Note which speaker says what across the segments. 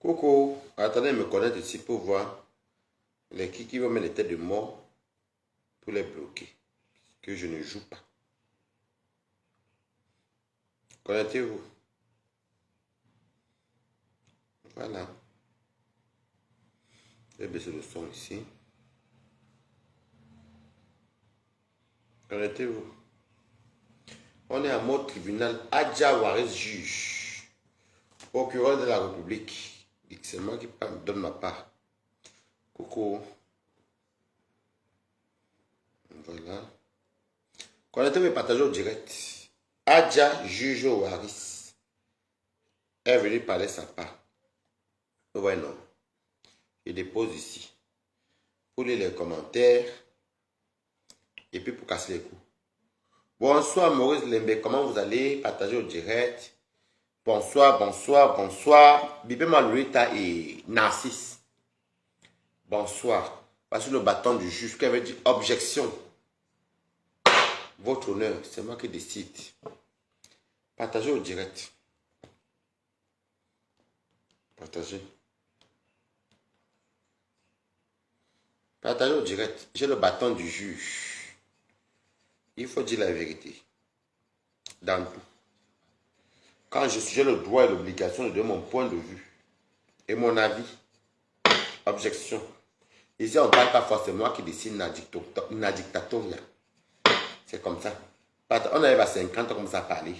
Speaker 1: Coco, attendez de me connaître ici pour voir les qui vont mettre les têtes de mort pour les bloquer. Que je ne joue pas. Connectez-vous. Voilà. Je vais baisser le son ici. Connectez-vous. On est à mode tribunal. Adja Waris juge. Procureur de la République. C'est moi qui donne ma part. Coucou. Voilà. Connectez-vous et partagez au direct. Adja juge Waris est venu parler sa part. Ouais, non. Je dépose ici. Pour lire les commentaires. Et puis pour casser les coups. Bonsoir Maurice Lembe, comment vous allez? Partagez au direct. Bonsoir, bonsoir, bonsoir. Bibé Malouita et Narcisse. Bonsoir. Passez le bâton du juge qui avait dit objection. Votre honneur, c'est moi qui décide. Partagez au direct. Partagez. Partagez au direct. J'ai le bâton du juge. Il faut dire la vérité. Dans tout. Quand j'ai le droit et l'obligation de donner mon point de vue et mon avis. Objection. Ici, on ne parle pas forcément qui décide une dictatoriale. C'est comme ça. On arrive à 50 ans comme ça à parler.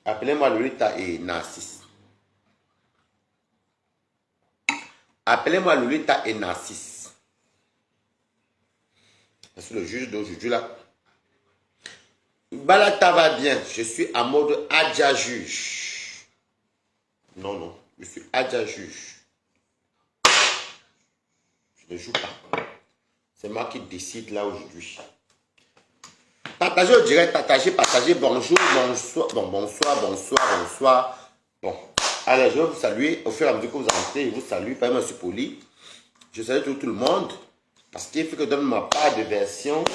Speaker 1: Appelez-moi Lolita et Narcisse. Appelez-moi Lolita et Narcisse. Parce que le juge d'aujourd'hui là. Balata va bien. Je suis à mode Adja juge. Non, non. Je suis Adja juge. Je ne joue pas. C'est moi qui décide là aujourd'hui. Partagez au direct, partagez. Bonjour, bonsoir. Bon, bonsoir. Bon. Allez, je vais vous saluer. Au fur et à mesure que vous entrez, je vous salue. Pas moi, je suis poli. Je salue tout le monde. Parce qu'il faut que je donne ma part de version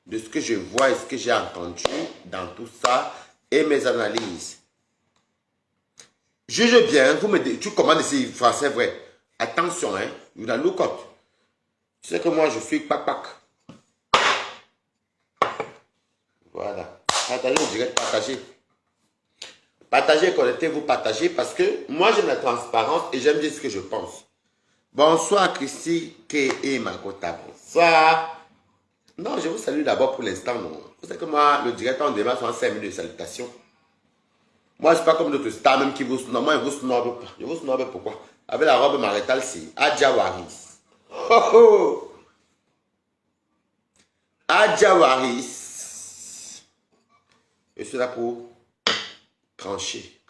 Speaker 1: de ce que je vois et ce que j'ai entendu dans tout ça et mes analyses. Juge bien, tu commandes ici français vrai. Attention, hein, vous la loucote. Tu sais que moi je suis pac. Voilà. Partagez au direct, partagez. Partagez, connectez-vous, partagez parce que moi j'aime la transparence et j'aime dire ce que je pense. Bonsoir Christy, et Makota. Bonsoir. Non, je vous salue d'abord pour l'instant. Vous savez que moi, le direct, on démarre sur 5 minutes de salutation. Moi, je ne suis pas comme d'autres stars même qui vous snobent. Moi, je vous snobe pas. Je vous snobe pourquoi? Avec la robe maritale, c'est Adja Waris. Oh oh! Adja Waris. Je suis là pour trancher.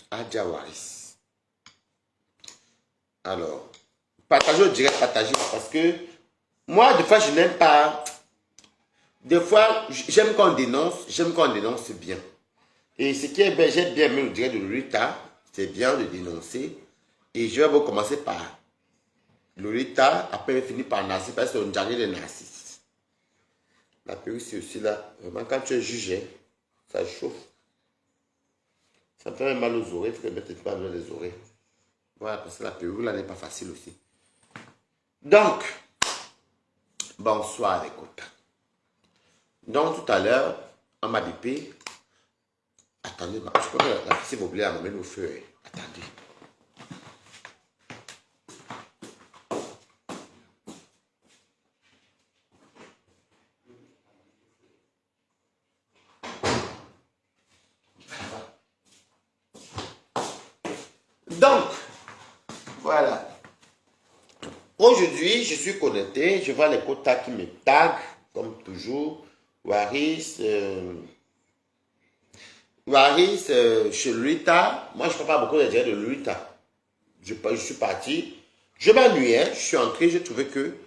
Speaker 1: Adja Waris. Alors, partagez au direct, partagez. Parce que moi, des fois, je n'aime pas. Des fois, j'aime qu'on dénonce bien. Et ce qui est bien, j'ai bien aimé le direct de Lolita, c'est bien de dénoncer. Et je vais vous commencer par Lolita, après finir par Narcisse, parce que c'est un jargon de Narcisse. La perruque, c'est aussi là. Vraiment, quand tu es jugé, ça chauffe. Ça me fait mal aux oreilles, il faut que je mette pas les oreilles. Voilà, parce que la perruque là n'est pas facile aussi. Donc, bonsoir les copains. Donc tout à l'heure, on m'a bipé. Attendez, je crois que la fille s'est oubliée à mettre au feu. Attendez. Donc, voilà. Aujourd'hui, je suis connecté. Je vois les quotas qui me taguent, comme toujours. Waris, chez Lolita. Moi, je ne fais pas beaucoup de direct de Lolita. Je suis parti. Je m'ennuyais. Je suis entré. J'ai trouvé que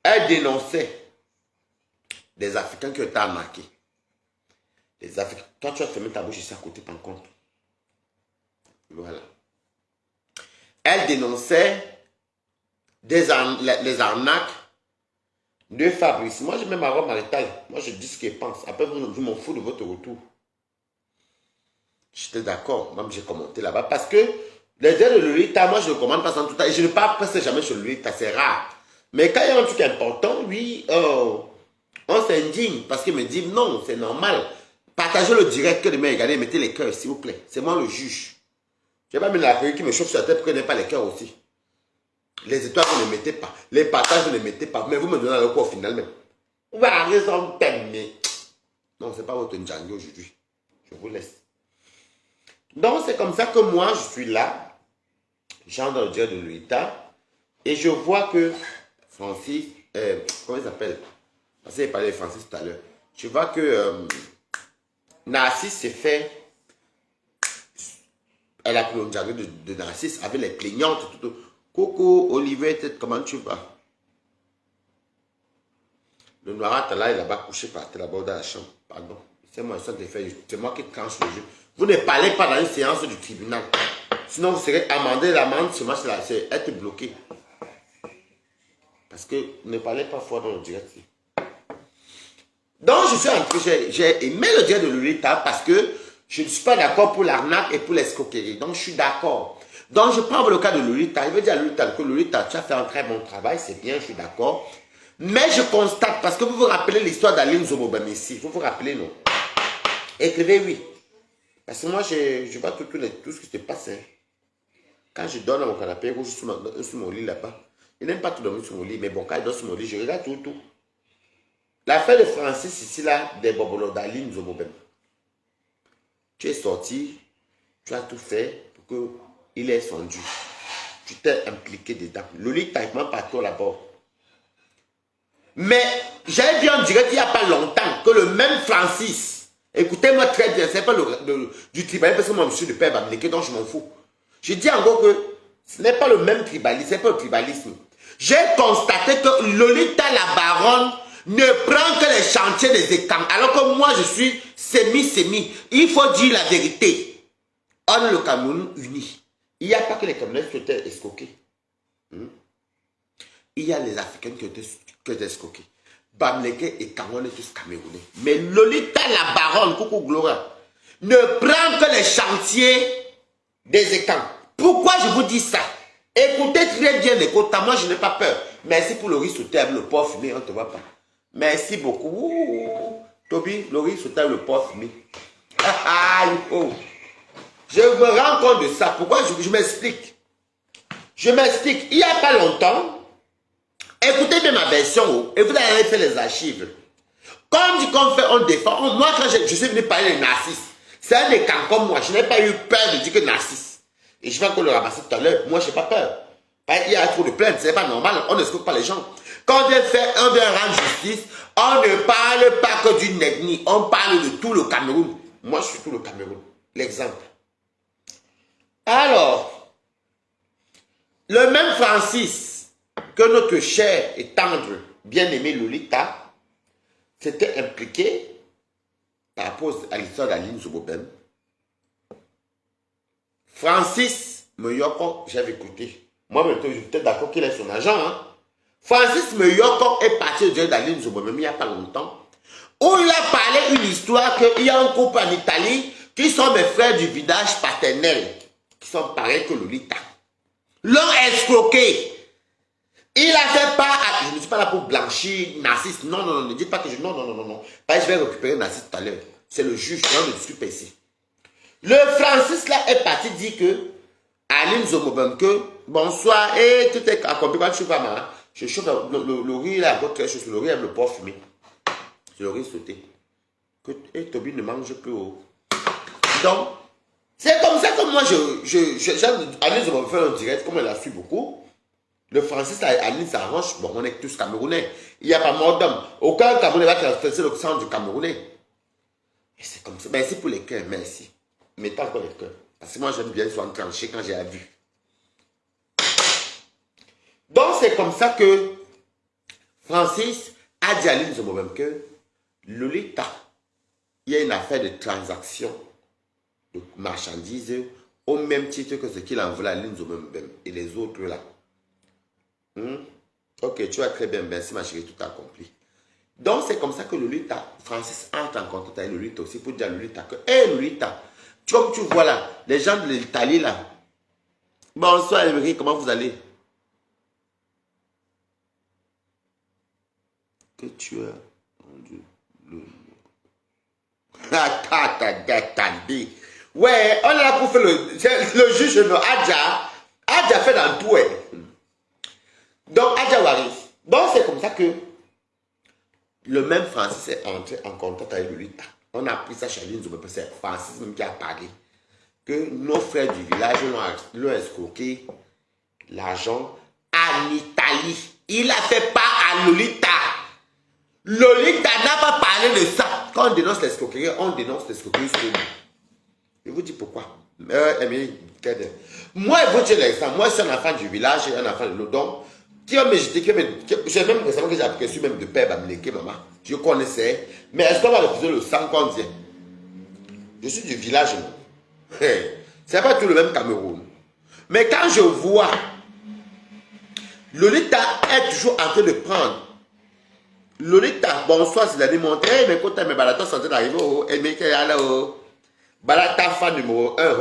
Speaker 1: elle dénonçait des Africains qui ont été arnaqués. Les Africains. Toi, tu as fermé ta bouche ici à côté, par contre. Voilà. Elle dénonçait les arnaques de Fabrice. Moi, j'ai même ma robe maritale. Moi, je dis ce qu'elle pense. Après, je m'en fous de votre retour. J'étais d'accord. Même j'ai commenté là-bas. Parce que les aides de Lolita, moi je ne commande pas en tout temps. Et je ne parle presque jamais sur Lolita, c'est rare. Mais quand il y a un truc important, oui, on s'indigne. Parce qu'il me dit non, c'est normal. Partagez le direct que demain, regardez, mettez les cœurs, s'il vous plaît. C'est moi le juge. Je n'ai pas mis la feuille qui me chauffe sur la tête pour que je n'ai pas les cœurs aussi. Les étoiles, vous ne mettez pas. Les partages, vous ne mettez pas. Mais vous me donnez le coup au final même. Vous avez raison, mais non, ce n'est pas votre Ndjango aujourd'hui. Je vous laisse. Donc, c'est comme ça que moi, je suis là. J'entre dans le direct de Lolita. Et je vois que Francis, comment il s'appelle? Parce qu'il parlait de Francis tout à l'heure. Je vois que Narcisse s'est fait. Elle a pris le Ndjango de Narcisse avec les plaignantes. Tout. Coucou, Olivier, comment tu vas? Le noir là, il est là-bas couché par terre là-bas dans la chambre. Pardon. C'est moi, c'est moi qui tranche le jeu. Vous ne parlez pas dans une séance du tribunal. Sinon, vous serez amendé. L'amende, c'est être bloqué. Parce que ne parlez pas fort dans le direct. Donc, je suis entré, j'ai aimé le direct de Lolita parce que je ne suis pas d'accord pour l'arnaque et pour l'escroquerie. Donc, je suis d'accord. Donc, je prends le cas de Lolita. Il veut dire à Lolita que Lolita, tu as fait un très bon travail, c'est bien, je suis d'accord. Mais je constate, parce que vous vous rappelez l'histoire d'Aline Zomobem ici, vous vous rappelez, non? Écrivez oui. Parce que moi, je vois tout ce qui se passe. Hein. Quand je dors dans mon canapé, je suis sur mon lit là-bas. Je n'aime pas tout dormir sur mon lit, mais bon, quand je dors sur mon lit, je regarde tout. L'affaire de Francis ici, là, des bobolos d'Aline Zomobem. Tu es sorti, tu as tout fait pour qu'il ait son dû. Tu t'es impliqué dedans. Le lit taillement partout là-bas. Mais j'ai vu en direct il n'y a pas longtemps que le même Francis, écoutez-moi très bien, ce n'est pas du tribalisme parce que moi je suis le père Bamileke, donc je m'en fous. Je dis encore que ce n'est pas le même tribalisme, ce n'est pas le tribalisme. J'ai constaté que Lolita la baronne ne prend que les chantiers des étangs, alors que moi je suis semi. Il faut dire la vérité. On est le Cameroun uni. Il n'y a pas que les Camerounais qui ont été escroqués. Il y a les Africains qui ont été escroqués. Bamileke et Cameroun tous Camerounais. Mais Lolita la baronne, coucou Gloria, ne prend que les chantiers des étangs. Pourquoi je vous dis ça? Écoutez très bien les quotas, moi je n'ai pas peur. Merci pour le riz sous terre, le porc fumé, on ne te voit pas. Merci beaucoup. Toby, le riz sous terre, le porc fumé. Je me rends compte de ça. Pourquoi je m'explique? Je m'explique. Il n'y a pas longtemps, écoutez bien ma version, et vous allez faire les archives. Comme dit qu'on fait, on défend. Moi, quand je suis venu parler de Narcisse, c'est un des camps comme moi. Je n'ai pas eu peur de dire que Narcisse. Et je vais encore le ramasser tout à l'heure. Moi, je n'ai pas peur. Il y a trop de plaintes, ce n'est pas normal. On n'escroque pas les gens. Quand on vient rendre justice, on ne parle pas que d'une ethnie. On parle de tout le Cameroun. Moi, je suis tout le Cameroun. L'exemple. Alors, le même Francis que notre cher et tendre bien-aimé Lolita s'était impliqué par rapport à l'histoire d'Aline Zomobem. Francis Meyoko, j'avais écouté. Moi, je suis peut-être d'accord qu'il est son agent. Hein. Francis Meyoko est parti de d'Aline Zomobem il n'y a pas longtemps. Où il a parlé une histoire qu'il y a un couple en Italie qui sont mes frères du village paternel, qui sont pareils que Lolita. L'ont escroqué. Il a fait pas, je ne suis pas là pour blanchir Narcisse. Non, ne dites pas que je... Non. Parce que je vais récupérer Narcisse tout à l'heure. C'est le juge, on ne discute pas ici. Le Francis là est parti dire que Aline Zomobem que bonsoir et tout est accompli quand tu vas mal. Je chauffe le riz là, votre chose, le riz avec le porc fumé. C'est le riz sauté. Et Toby ne mange plus haut. Donc, c'est comme ça que moi Aline Zomobem fait un direct, comme elle a su beaucoup. Le Francis Aline s'arrange, bon, on est tous Camerounais. Il n'y a pas mort d'homme. Aucun Camerounais va transférer le sang du Camerounais. Et c'est comme ça. Merci pour les cœurs, merci. Mettez encore les cœurs. Parce que moi, j'aime bien souvent trancher quand j'ai la vue. Donc, c'est comme ça que Francis a dit à Aline Zomobem que Lolita, il y a une affaire de transaction de marchandises au même titre que ce qu'il a envoyé à Aline Zomobem et les autres là. Ok, tu vas très bien, merci ma chérie, tout accompli. Donc, c'est comme ça que Lolita, Francis entre en contact avec Lolita aussi pour dire à Lolita que, hé Lolita, Comme tu vois là, les gens de l'Italie là. Bonsoir Émeric, comment vous allez? Que tu as rendu le... Attendez. Ouais, on est là pour faire le juge, non, Adja fait dans tout. Donc, Adja Waris. Donc, c'est comme ça que le même Francis est entré en contact avec Lolita. On a appris ça chez Aline Zoubé, c'est Francis même qui a parlé. Que nos frères du village l'ont escroqué l'argent en Italie. Il a fait part à Lolita. Lolita n'a pas parlé de ça. Quand on dénonce l'escroquerie, on dénonce l'escroquerie sur nous. Je vous dis pourquoi. Moi, je vous dis l'exemple. Moi, je suis un enfant du village et un enfant de l'Odon. Qui a me jeté, j'ai même récemment que j'ai apprécié même de Père Bamileke, maman. Je connaissais. Mais est-ce qu'on va refuser le sang qu'on vient? Je suis du village, non? C'est pas tout le même Cameroun. Mais quand je vois Lolita est toujours en train de prendre. Lolita, bonsoir, c'est la démontré. Mais quand mes balatons sont en train d'arriver, et mais qu'elle est là, balata fan numéro 1,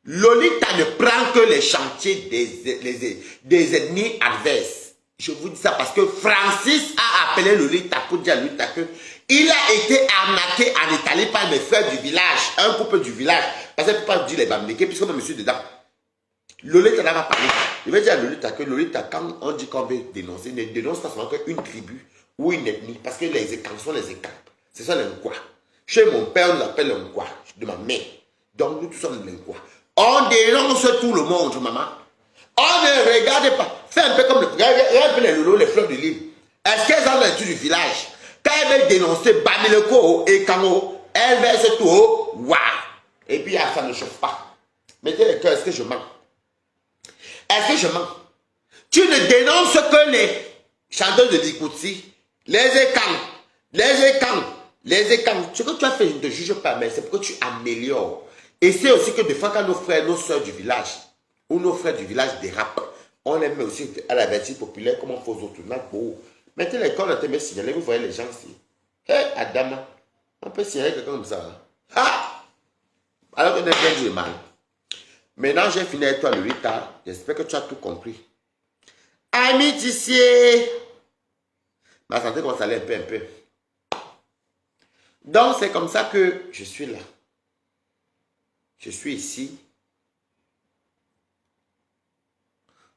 Speaker 1: Lolita ne prend que les chantiers des ennemis adverses. Je vous dis ça parce que Francis a appelé Lolita pour dire à Lolita que il a été arnaqué en Italie par mes frères du village, un couple du village. Parce que je ne peux pas dire les Bamileke, puisque moi je suis dedans. Lolita n'a pas parlé. Je vais dire à Lolita que Lolita, quand on dit qu'on veut dénoncer, ne dénonce pas seulement qu'une tribu ou une ethnie, parce que les écans sont les écans. Ce sont les Nkwa. Chez mon père, on nous appelle les Nkwa, de ma mère. Donc nous tous sommes les Nkwa. On dénonce tout le monde, maman. On ne regarde pas. Fais un peu comme les lolos, les fleurs de l'île. Est-ce qu'elles ont l'étude du village? Quand elles veulent dénoncer Bamileko et Kamo, elles versent tout haut. Waouh! Et puis ça ne chauffe pas. Mettez les cœurs, est-ce que je mens? Est-ce que je mens? Tu ne dénonces que les chanteurs de Dikouti, les écans. Ce que tu as fait, je ne te juge pas, mais c'est pour que tu améliores. Et c'est aussi que des fois, quand nos frères, nos soeurs du village, ou nos frères du village dérapent, on les met aussi à la vertu populaire, comme on fait aux autres. Mettez l'école, on te met signaler, vous voyez les gens ici. Hé, Adama, on peut signaler quelqu'un comme ça. Ah! Alors qu'on est bien du mal. Maintenant, j'ai fini avec toi, Lolita. J'espère que tu as tout compris. Ami Tissier. Ma santé commence à aller un peu. Donc, c'est comme ça que je suis là. Je suis ici.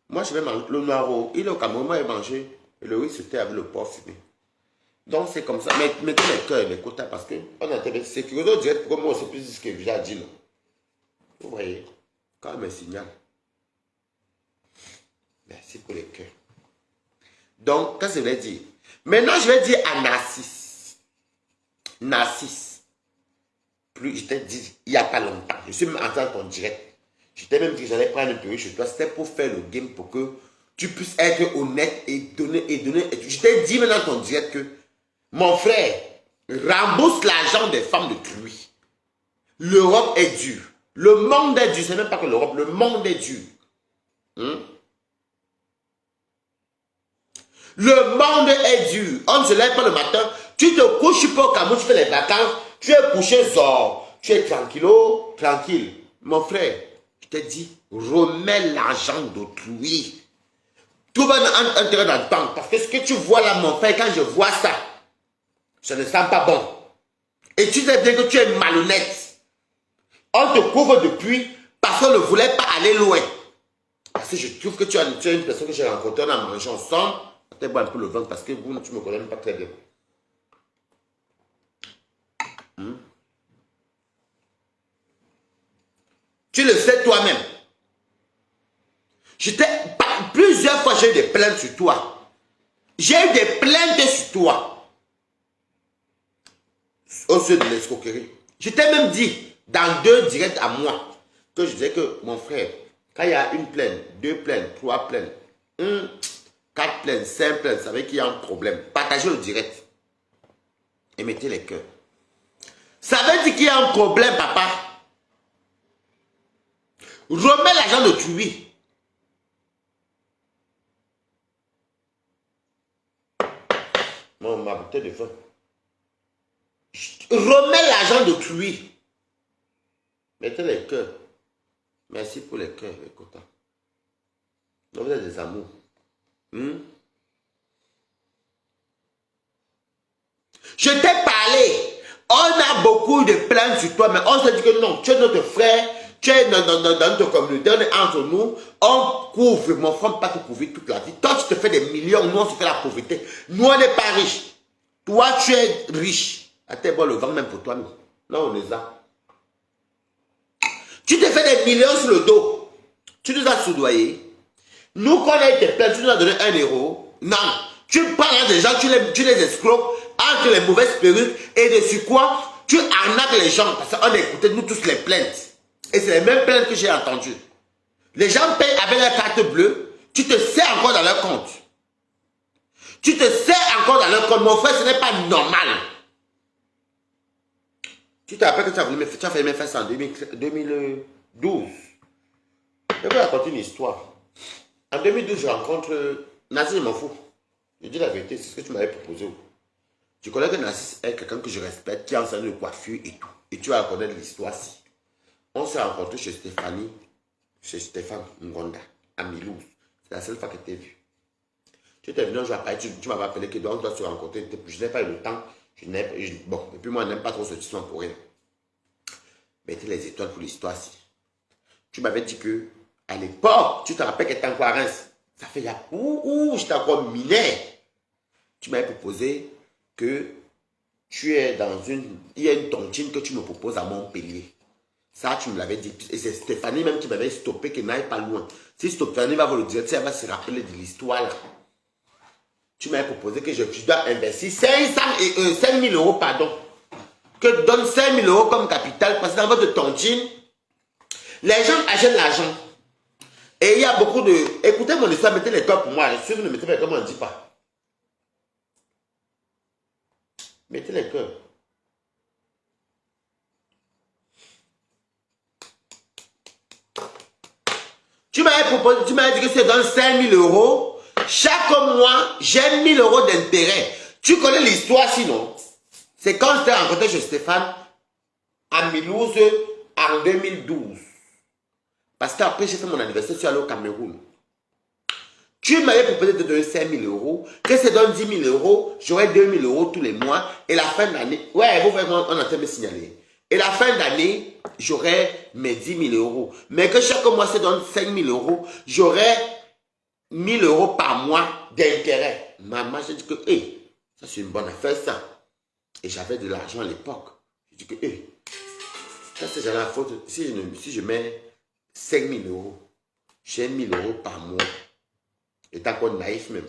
Speaker 1: Moi, je vais manger le noiro. Il est au Cameroun, moi, il mangé. Et le riz, c'était avec le porc fumé. Donc, c'est comme ça. Mais mettez les cœurs et les quotas parce que on a été sécurisé direct pour moi, c'est plus ce que j'ai dit. Non. Vous voyez, quand on me signale. Merci pour les cœurs. Donc, qu'est-ce que je vais dire? Maintenant, je vais dire à Narcisse. Narcisse. Plus, je t'ai dit, il n'y a pas longtemps. Je suis même entré en ton direct. Je t'ai même dit que j'allais prendre un peu chez toi. C'était pour faire le game pour que tu puisses être honnête et donner. Je t'ai dit maintenant dans ton direct que mon frère rembourse l'argent des femmes de Truy. L'Europe est dure. Le monde est dur. C'est même pas que l'Europe, le monde est dur. Le monde est dur. On ne se lève pas le matin. Tu te couches pas au Cameroun, tu fais les vacances. Tu es couché sort. Tu es tranquille. Mon frère, je te dis, remets l'argent d'autrui. Trouve un intérêt dans le banque. Parce que ce que tu vois là, mon frère, quand je vois ça, ça ne sent pas bon. Et tu sais bien que tu es malhonnête. On te couvre depuis parce qu'on ne voulait pas aller loin. Parce que je trouve que tu es une personne que j'ai rencontrée, on a mangé ensemble. Peut-être boire un peu le ventre parce que vous, tu ne me connais même pas très bien. Tu le sais toi-même. Plusieurs fois, j'ai eu des plaintes sur toi. J'ai eu des plaintes sur toi. Au sujet de l'escroquerie. Je t'ai même dit, dans 2 directs à moi, que je disais que mon frère, quand il y a une plainte, 2 plaintes, 3 plaintes, 4 plaintes, 5 plaintes, ça veut dire qu'il y a un problème. Partagez le direct. Et mettez les cœurs. Ça veut dire qu'il y a un problème, papa. Remets l'argent d'autrui. Ma bouteille de vin. Remets l'argent d'autrui. Mettez les cœurs. Merci pour les cœurs, les contents. Vous êtes des amours. Je t'ai parlé. On a beaucoup de plaintes sur toi, mais on se dit que non, tu es notre frère, tu es dans notre communauté, on est entre nous, on couvre, mon frère, pas te couvrir toute la vie. Toi, tu te fais des millions, nous, on se fait la pauvreté. Nous, on n'est pas riches. Toi, tu es riche. Attends, bon, le vent même pour toi, nous. Là, on les a. Tu te fais des millions sur le dos. Tu nous as soudoyés. Nous, quand on a été plaints, tu nous as donné 1 euro. Non. Tu parles des gens, tu les escroques entre les mauvaises perruques et dessus quoi, tu arnaques les gens. Parce qu'on a écouté, nous tous, les plaintes. Et c'est les mêmes plaintes que j'ai entendues. Les gens payent avec leur carte bleue. Tu te sais encore dans leur compte. Tu te sais encore dans leur compte. Mon frère, ce n'est pas normal. Tu te rappelles que tu as failli me faire ça en 2012. Je vais raconter une histoire. En 2012, je rencontre Nassis, je m'en fous. Je dis la vérité, c'est ce que tu m'avais proposé. Je connais que Nassis est quelqu'un que je respecte, qui enseigne le coiffure et tout. Et tu vas connaître l'histoire-ci. On s'est rencontrés chez Stéphane Ngonda, à Milouz. C'est la seule fois que tu t'ai vu. Tu étais venu un jour à Paris, tu m'avais appelé que donc, on doit se rencontrer. Je n'ai pas eu le temps. Bon, et puis moi, je n'aime pas trop ce tissu pour rien. Mettez les étoiles pour l'histoire-ci. Tu m'avais dit que, à l'époque, tu te rappelles que tu étais encore à Reims. Ça fait il y a j'étais encore mineur. Tu m'avais proposé que tu es dans il y a une tontine que tu me proposes à Montpellier. Ça, tu me l'avais dit. Et c'est Stéphanie même qui m'avait stoppé, qu'elle n'aille pas loin. Si Stéphanie va vous le dire, elle va se rappeler de l'histoire là. Tu m'avais proposé que je dois investir 5 000 euros, pardon. Que je donne 5 000 euros comme capital, parce que dans votre tontine, les gens achètent l'argent. Et il y a beaucoup de... Écoutez mon histoire, mettez les cœurs pour moi. Si vous ne mettez pas les cœurs, on ne dit pas. Mettez les cœurs. Tu m'avais proposé, tu m'avais dit que tu donnes 5 000 euros. Chaque mois, j'ai 1 000 euros d'intérêt. Tu connais l'histoire sinon? C'est quand je t'ai rencontré chez Stéphane à Milouz en 2012. Parce qu'après, j'ai fait mon anniversaire, je suis allé au Cameroun. Tu m'avais proposé de donner 5 000 euros. Que je donne 10 000 euros, j'aurai 2 000 euros tous les mois. Et la fin d'année, ouais, vous voyez, on a en train de me signaler. Et la fin d'année, j'aurai mes 10 000 euros. Mais que chaque mois, je donne 5 000 euros, j'aurai 1 000 euros par mois d'intérêt. Maman, j'ai dit que, ça c'est une bonne affaire, ça. Et j'avais de l'argent à l'époque. J'ai dit que, ça c'est jamais la faute. Si je mets 5 000 euros, j'ai 1 000 euros par mois. Et t'es encore naïf même.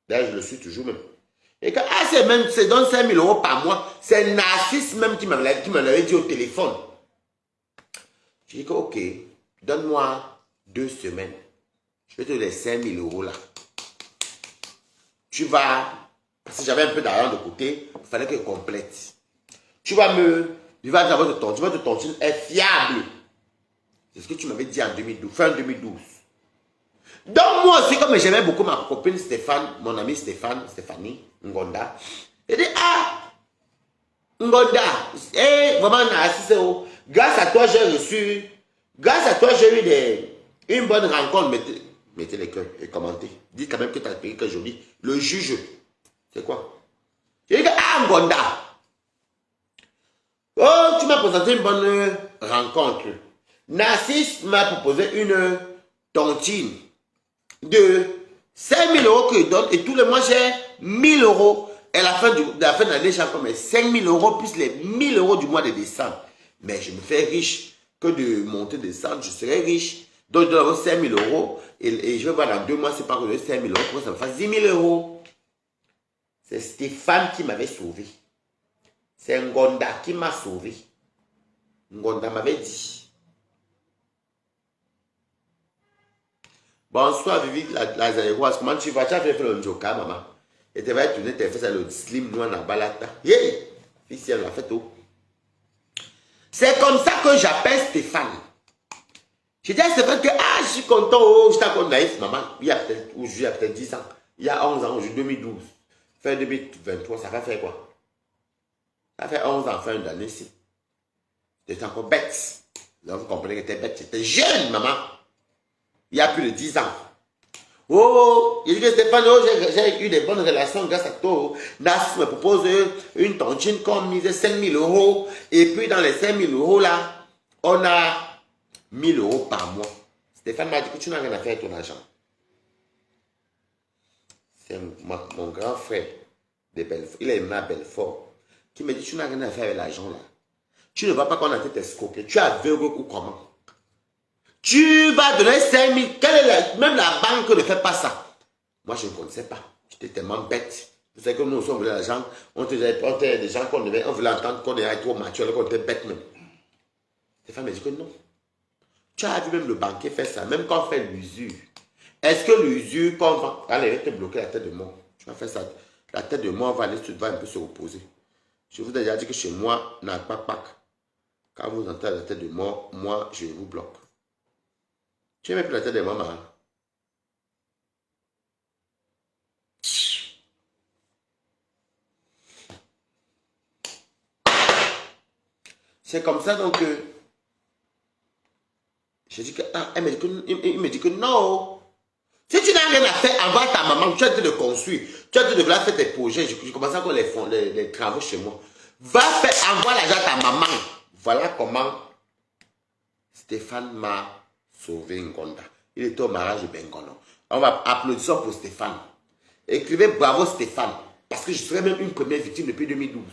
Speaker 1: D'ailleurs, je le suis toujours même. Et quand, c'est donc 5 000 euros par mois, c'est Narcisse même qui me l'avait dit au téléphone. J'ai dit que, ok, donne-moi 2 semaines. Je vais te donner 5 000 euros là. Tu vas, parce que j'avais un peu d'argent de côté, il fallait que je complète. Tu vas dans votre tontine est fiable. C'est ce que tu m'avais dit en 2012, fin 2012. Donc moi aussi, comme j'aimais beaucoup ma copine Stéphane, mon ami Stéphanie Ngonda, j'ai dit, Ngonda, vraiment, grâce à toi, j'ai eu une bonne rencontre. Mettez les cœurs et commentez. Dites quand même que tu as payé que joli. Le juge, c'est quoi? J'ai dit, Ngonda, tu m'as présenté une bonne rencontre. Narcisse m'a proposé une tontine de 5 000 euros que je donne et tous les mois j'ai 1 000 euros. Et à la fin de l'année, j'ai encore mes 5 000 euros plus les 1 000 euros du mois de décembre. Mais je me fais riche que de monter, descendre, je serai riche. Donc je donne 5 000 euros et je vais voir dans 2 mois, c'est pas que je 5 000 euros pour que ça me fasse 10 000 euros. C'est Stéphane qui m'avait sauvé. C'est Ngonda qui m'a sauvé. Ngonda m'avait dit. Bonsoir Vivi Lazaïroise, comment tu vas? Tu as fait le njoka, maman. Et tu vas tourner tes fesses à le slim noir dans balata. Yeah! Ici, elle l'a fait tout. C'est comme ça que j'appelle Stéphane. Je dis à Stéphane que, je suis content, j'étais encore naïf, maman. Il y a peut-être 10 ans. Il y a 11 ans, aujourd'hui 2012. Fin 2023, ça va faire quoi? Ça fait 11 ans, fin d'année ici. J'étais encore bête. Donc, vous comprenez que t'es bête, j'étais jeune, maman. Il y a plus de 10 ans. Oh, il dit que Stéphane, oh, j'ai eu des bonnes relations grâce à toi. Nas me propose une tontine comme mise 5 000 euros. Et puis dans les 5 000 euros là, on a 1 000 euros par mois. Stéphane m'a dit que tu n'as rien à faire avec ton argent. C'est mon grand frère de Belfort. Il est ma Belfort. Qui me dit tu n'as rien à faire avec l'argent là. Tu ne vois pas qu'on a été escroqué. Tu es aveugle ou comment? Tu vas donner 5 000. Même la banque ne fait pas ça. Moi, je ne connaissais pas. J'étais tellement bête. Vous savez que nous, on voulait l'argent. On était des gens qu'on voulait entendre qu'on était trop mature, qu'on était bête même. Stéphane me dit que non. Tu as vu même le banquier faire ça, même quand on fait l'usure. Est-ce que l'usure, quand on va... Allez, te bloquer la tête de mort. Tu vas faire ça. La tête de mort va aller, tu vas un peu se reposer. Je vous ai déjà dit que chez moi, n'a pas Pâques. Quand vous entendez la tête de mort, moi, je vous bloque. Tu n'aimes plus la tête de maman. C'est comme ça donc que je dis que il me dit que non. Si tu n'as rien à faire, envoie ta maman, tu as été de construire, tu as été de vouloir faire tes projets, je commence encore les travaux chez moi. Va faire, envoie l'argent à ta maman. Voilà comment Stéphane m'a sauvé Ngonda. Il était au mariage de Bengono. On va applaudir pour Stéphane. Écrivez bravo Stéphane. Parce que je serais même une première victime depuis 2012.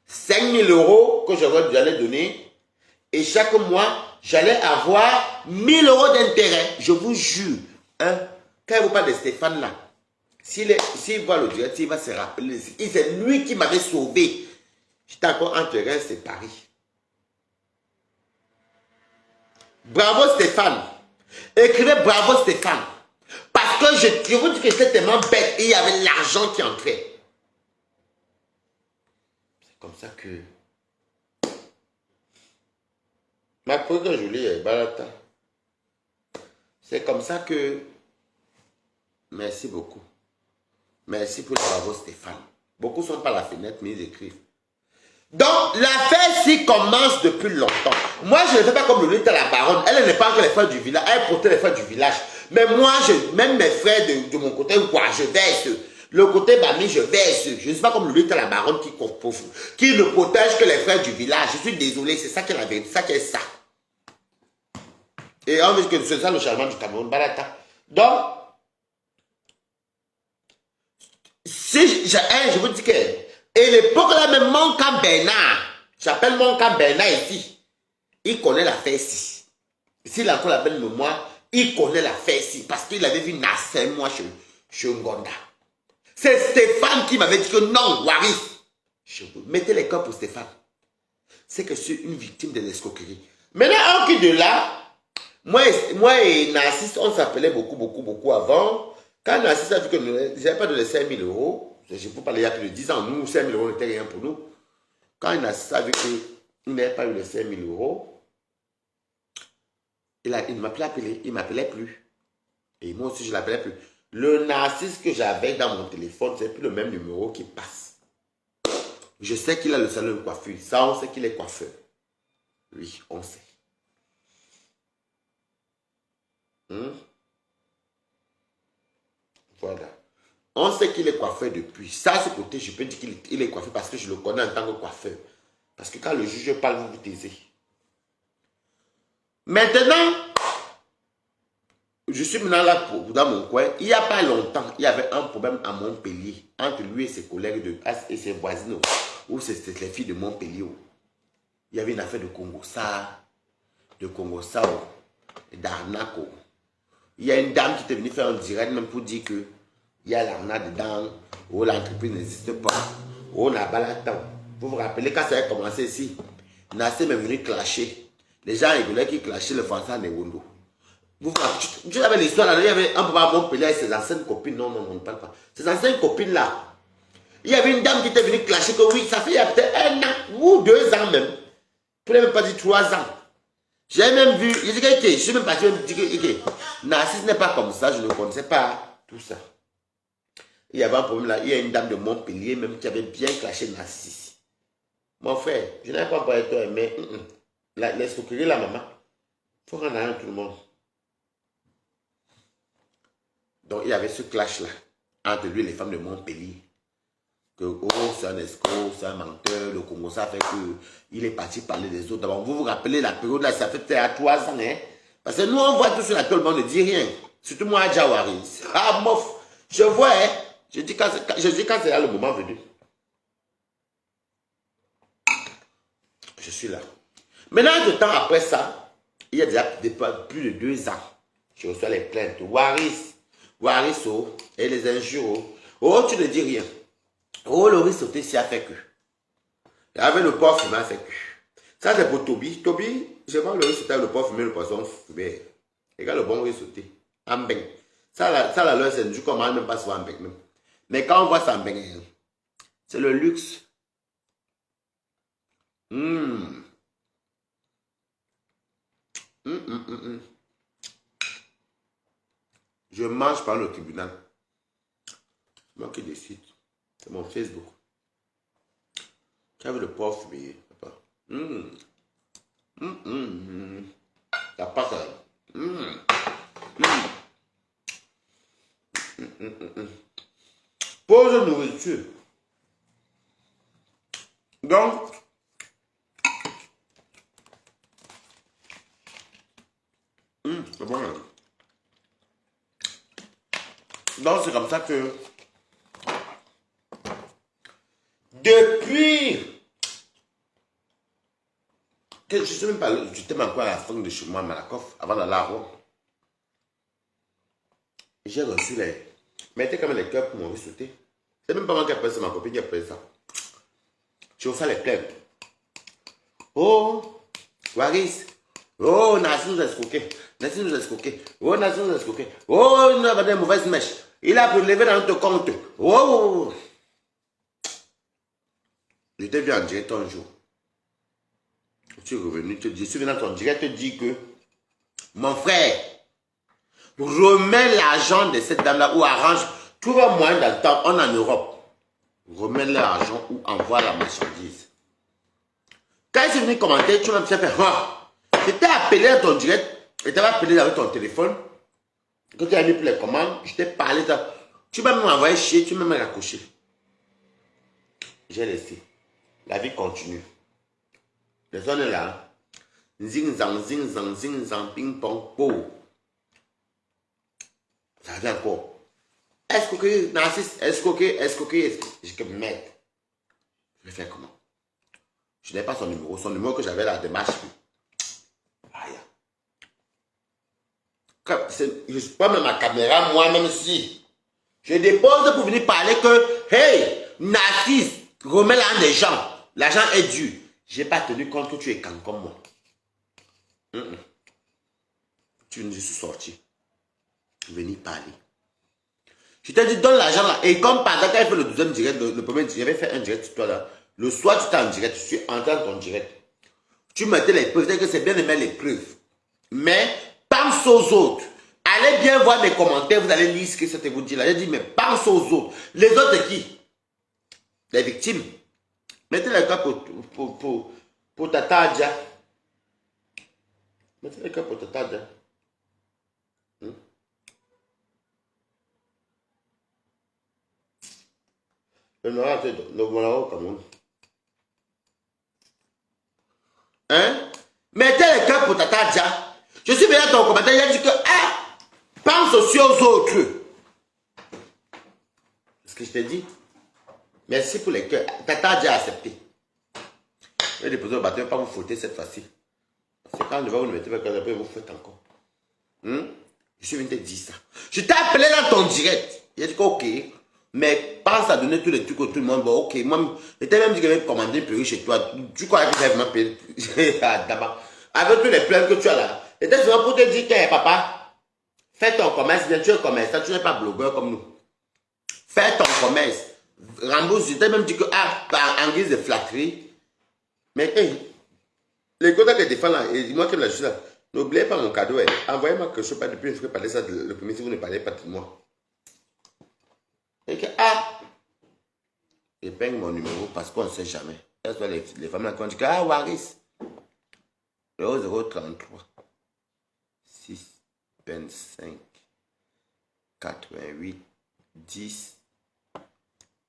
Speaker 1: 5 000 euros que j'allais donner. Et chaque mois, j'allais avoir 1 000 euros d'intérêt. Je vous jure. Hein? Quand il vous parle de Stéphane là, s'il voit le direct, il va se rappeler. C'est lui qui m'avait sauvé. J'étais encore en terrain séparé. Bravo Stéphane. Écrivez bravo Stéphane. Parce que je vous dis que j'étais tellement bête et il y avait l'argent qui entrait. C'est comme ça que... Ma première jolie est balata. C'est comme ça que... Merci beaucoup. Merci pour le bravo Stéphane. Beaucoup sont par la fenêtre, mais ils écrivent. Donc, l'affaire-ci commence depuis longtemps. Moi, je ne fais pas comme le lutte à la baronne. Elle n'est pas encore les frères du village. Elle portait les frères du village. Mais moi, même mes frères de mon côté, quoi, je verse. Le côté Bami, je verse. Je ne suis pas comme le lutte à la baronne qui ne protège que les frères du village. Je suis désolé, c'est ça qui est la vérité. C'est ça qui est ça. Et on veut que c'est ça le changement du Cameroun. Balata. Donc, si je vous dis que... Et l'époque là même, mon camp Bernard, j'appelle mon camp Bernard ici, il connaît l'affaire ici. S'il a encore la belle mémoire, il connaît l'affaire ici, parce qu'il avait vu Nasser, moi, chez Ngonda. C'est Stéphane qui m'avait dit que non, Waris. Mettez les corps pour Stéphane. C'est que je suis une victime de l'escroquerie. Maintenant, en qui de là, moi et Narcisse, on s'appelait beaucoup avant. Quand Narcisse a vu que je n'avais pas donné 5 000 euros, je ne peux pas il y a plus de 10 ans, nous, 5 000 euros n'était rien pour nous. Quand Narcisse a vu qu'il n'avait pas eu les 5 000 euros, il ne m'appelait appelé, il ne m'appelait plus. Et moi aussi, je ne l'appelais plus. Le Narcisse que j'avais dans mon téléphone, c'est plus le même numéro qui passe. Je sais qu'il a le salon de coiffure. Ça, on sait qu'il est coiffeur. Oui, on sait. Voilà. On sait qu'il est coiffeur depuis. Ça, ce côté, je peux dire qu'il est coiffeur parce que je le connais en tant que coiffeur. Parce que quand le juge parle, vous vous taisez. Maintenant, je suis maintenant là dans mon coin. Il n'y a pas longtemps, il y avait un problème à Montpellier entre lui et ses collègues et ses voisines. Ou c'était les filles de Montpellier. Il y avait une affaire de Congo Sao, d'arnaque. Il y a une dame qui était venue faire un direct même pour dire que il y a l'arnaque dedans, ou l'entreprise n'existe pas, ou on a balatant. Vous vous rappelez quand ça a commencé ici, Nassé m'est venu clasher. Les gens rigolaient qui clashaient le français en Ewondo. Tu avais l'histoire là, il y avait un papa à Montpellier avec ses anciennes copines. Non, on ne parle pas. Ses anciennes copines là. Il y avait une dame qui était venue clasher que oui, ça fait il y a peut-être 1 an ou 2 ans même. Pour ne même pas dire 3 ans. J'ai même vu, je dis que je suis même parti, je dis que Narcisse n'est pas comme ça, je ne connaissais pas tout ça. Il y avait un problème là, il y a une dame de Montpellier même qui avait bien clashé Narcisse. Mon frère, je n'ai pas parlé de toi, mais l'escroquerie, la maman, il faut rendre à tout le monde. Donc, il y avait ce clash-là entre lui et les femmes de Montpellier. Que, oh, c'est un escroc, c'est un menteur, le Congo, ça fait qu'il est parti parler des autres. D'abord, vous vous rappelez la période là, ça fait peut-être à 3 ans, hein? Parce que nous, on voit tout sur la table, on ne dit rien. Surtout moi, à Jawari. Ah, mof, je vois, hein? Je dis quand c'est là le moment venu. Je suis là. Maintenant, de temps après ça, il y a déjà plus de 2 ans, je reçois les plaintes. Waris, oh, et les injures, oh. Oh, tu ne dis rien. Oh, le riz sauté, si a fait que. Et avec le porc fumé, a fait que. Ça, c'est pour Toby. Toby, je vois le riz sauté avec le porc fumé, le poisson fumé. Regarde le bon riz sauté. En beng. Ça, la leur, c'est du comment, même pas souvent en beng même. Mais quand on voit ça en beng, c'est le luxe. Je mange par le tribunal. C'est moi qui décide. C'est mon Facebook. Tu as vu le porc fumé, papa. La pâte. Pause nourriture. Donc, c'est bon. Hein. Donc, c'est comme ça que depuis que je ne sais même pas, je t'aime encore à la fin de chez moi à Malakoff, avant d'aller à Rome. J'ai reçu les. Mettez quand même les cœurs pour mon sauter. C'est même pas moi qui appelle ça, ma copine qui appelle ça. J'ai reçu les plaintes. Oh, Waris. Oh, Nassim nous a escroqué. Nassim nous a escroqué. Oh, Nassim nous a escroqué. Oh, il nous a vendu une mauvaise mèche. Il a prélevé dans notre compte. Oh. Je t'ai vu en direct un jour. Tu es revenu, je suis venu dans ton direct te dire que mon frère, remets l'argent de cette dame-là ou arrange, trouve un moyen dans le temps, on est en Europe. Remets l'argent ou envoie la marchandise. Quand il est venu commenter, tu m'as fait, je t'ai appelé dans ton direct, je t'avais appelé avec ton téléphone. Quand tu as mis pour les commandes, je t'ai parlé, tu m'as même envoyé chier, tu m'as même raccroché. J'ai laissé. La vie continue. Les zones là, zing zang, ping pong, po. Ça vient encore. Escroquer, narcisse, escroquer. J'ai que merde. Je vais faire comment? Je n'ai pas son numéro que j'avais là, démarche. Aïe. Je ne suis pas même ma caméra, moi-même si. Je dépose pour venir parler que, hey, narcisse, remets l'argent des gens. L'argent est dû. Je n'ai pas tenu compte que tu es quand comme moi. Je suis sorti. Venir parler. Je t'ai dit, donne l'argent là. Et comme pendant quand il fait le deuxième direct, le premier direct, j'avais fait un direct sur toi là. Le soir, tu étais en direct, je suis entré dans ton direct. Tu mettais les preuves, c'est-à-dire que c'est bien de mettre les preuves. Mais pense aux autres. Allez bien voir mes commentaires, vous allez lire ce que ça te vous dit là. J'ai dit, mais pense aux autres. Les autres, c'est qui? Les victimes. Mettez le cas pour Tata Adja. Mettez le cas pour Tata Adja. Le Nora, c'est le voilà au Cameroun. Hein? Mettez le cas pour Tata Adja. Je suis venu à ton commentaire, il a dit que, pense aussi aux autres. Ce que je t'ai dit. Merci pour les cœurs. Tata Adja a accepté. Je vais déposer au bâtiment, pas vous fouetter cette fois-ci. Parce que quand je vais vous le mettre, après vous faites encore. Je suis venu te dire ça. Je t'ai appelé dans ton direct. Il a dit que ok. Mais pense à donner tous les trucs à tout le monde. Bon, ok. Moi, je t'ai même dit que je vais commander une perruque chez toi. Tu crois que j'ai vraiment payé d'abord. Avec tous les plaintes que tu as là. C'était seulement pour te dire que papa, fais ton commerce. Bien, tu es commerçant. Tu n'es pas blogueur comme nous. Fais ton commerce. Rembourse. Je t'ai même dit que, en guise de flatterie. Mais, hey, les contacts que je défends là, et moi qui me la suis là, n'oubliez pas mon cadeau. Envoyez-moi quelque chose, pas depuis, je peux parler ça le premier si vous ne parlez pas de moi. Et que, épingle mon numéro parce qu'on ne sait jamais. elles sont les femmes qui ont dit que, ah, Waris, le 033 6 25 88 10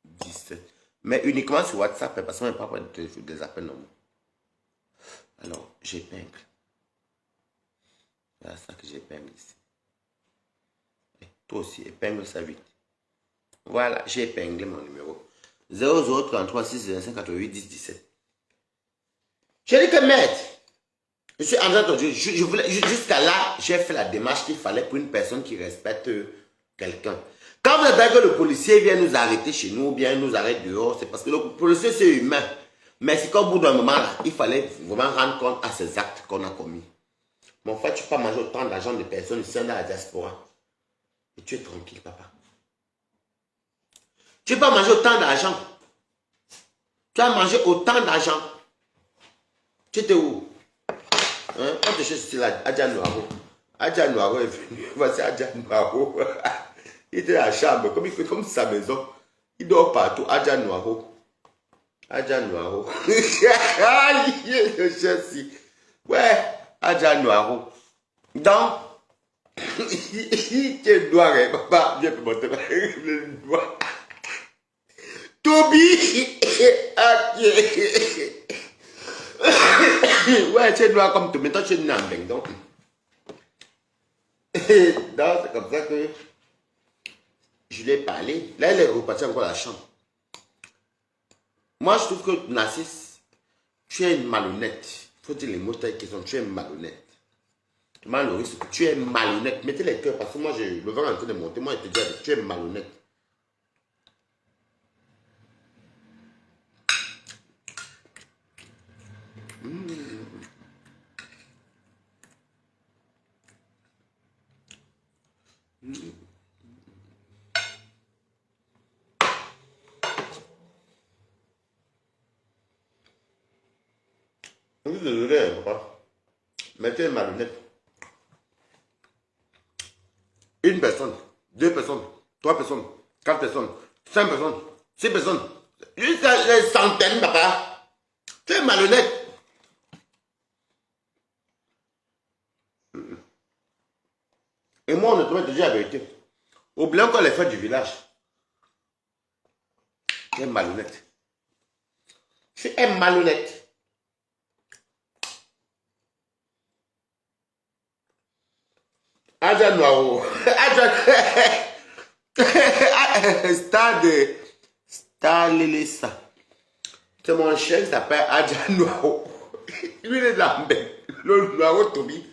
Speaker 1: 17. Mais uniquement sur WhatsApp, parce qu'on n'est pas des appels normaux. Alors, j'épingle. C'est ça que j'épingle ici. Et toi aussi, épingle ça vite. Voilà, j'ai épinglé mon numéro. 0033 625 88 10 17. Je dis que maître, je suis en train de dire, jusqu'à là, j'ai fait la démarche qu'il fallait pour une personne qui respecte quelqu'un. Quand vous attendez que le policier vienne nous arrêter chez nous, ou bien nous arrête dehors, c'est parce que le policier c'est humain. Mais c'est qu'au bout d'un moment, là, il fallait vraiment rendre compte à ces actes qu'on a commis. Mon frère, tu peux pas manger autant d'argent de personnes ici dans la diaspora. Et tu es tranquille, papa. Tu peux pas manger autant d'argent. Tu as mangé autant d'argent. Tu étais où? Hein? On te cherche ici là, Adja Noiro. Adja Noiro est venu. Voici Adja Noiro. Il était à la chambre, comme sa maison. Il dort partout. Adja Noiro. Adja Noiro. Je cherche ici. Ouais, Adja Noiro. Donc, tu es noir, hein, papa. Viens pour monter le doigt. Toby. Ouais, tu es noir comme tout. Maintenant, tu es nambeng. Donc, c'est comme ça que je lui ai parlé. Là, elle est repartie encore à la chambre. Moi, je trouve que Narcisse, tu es malhonnête. Il faut dire les mots tels qu'ils sont. Tu es malhonnête. Malheureusement, tu es malhonnête. Mettez les cœurs parce que moi, le vent est en train de monter. Moi, je te dis, tu es malhonnête. Je suis désolé, papa. Mais tu es malhonnête. Une personne, deux personnes, trois personnes, quatre personnes, cinq personnes, six personnes. Jusqu'à des centaines, papa. Tu es malhonnête. Et moi, honnêtement, je te dis la vérité. Oublions encore les fêtes du village. Tu es malhonnête. Tu es malhonnête. Adja Noiro. Star Lélessa. C'est mon chien qui s'appelle Adja Noiro. Lui, il est lambé. Le Noiro Toby.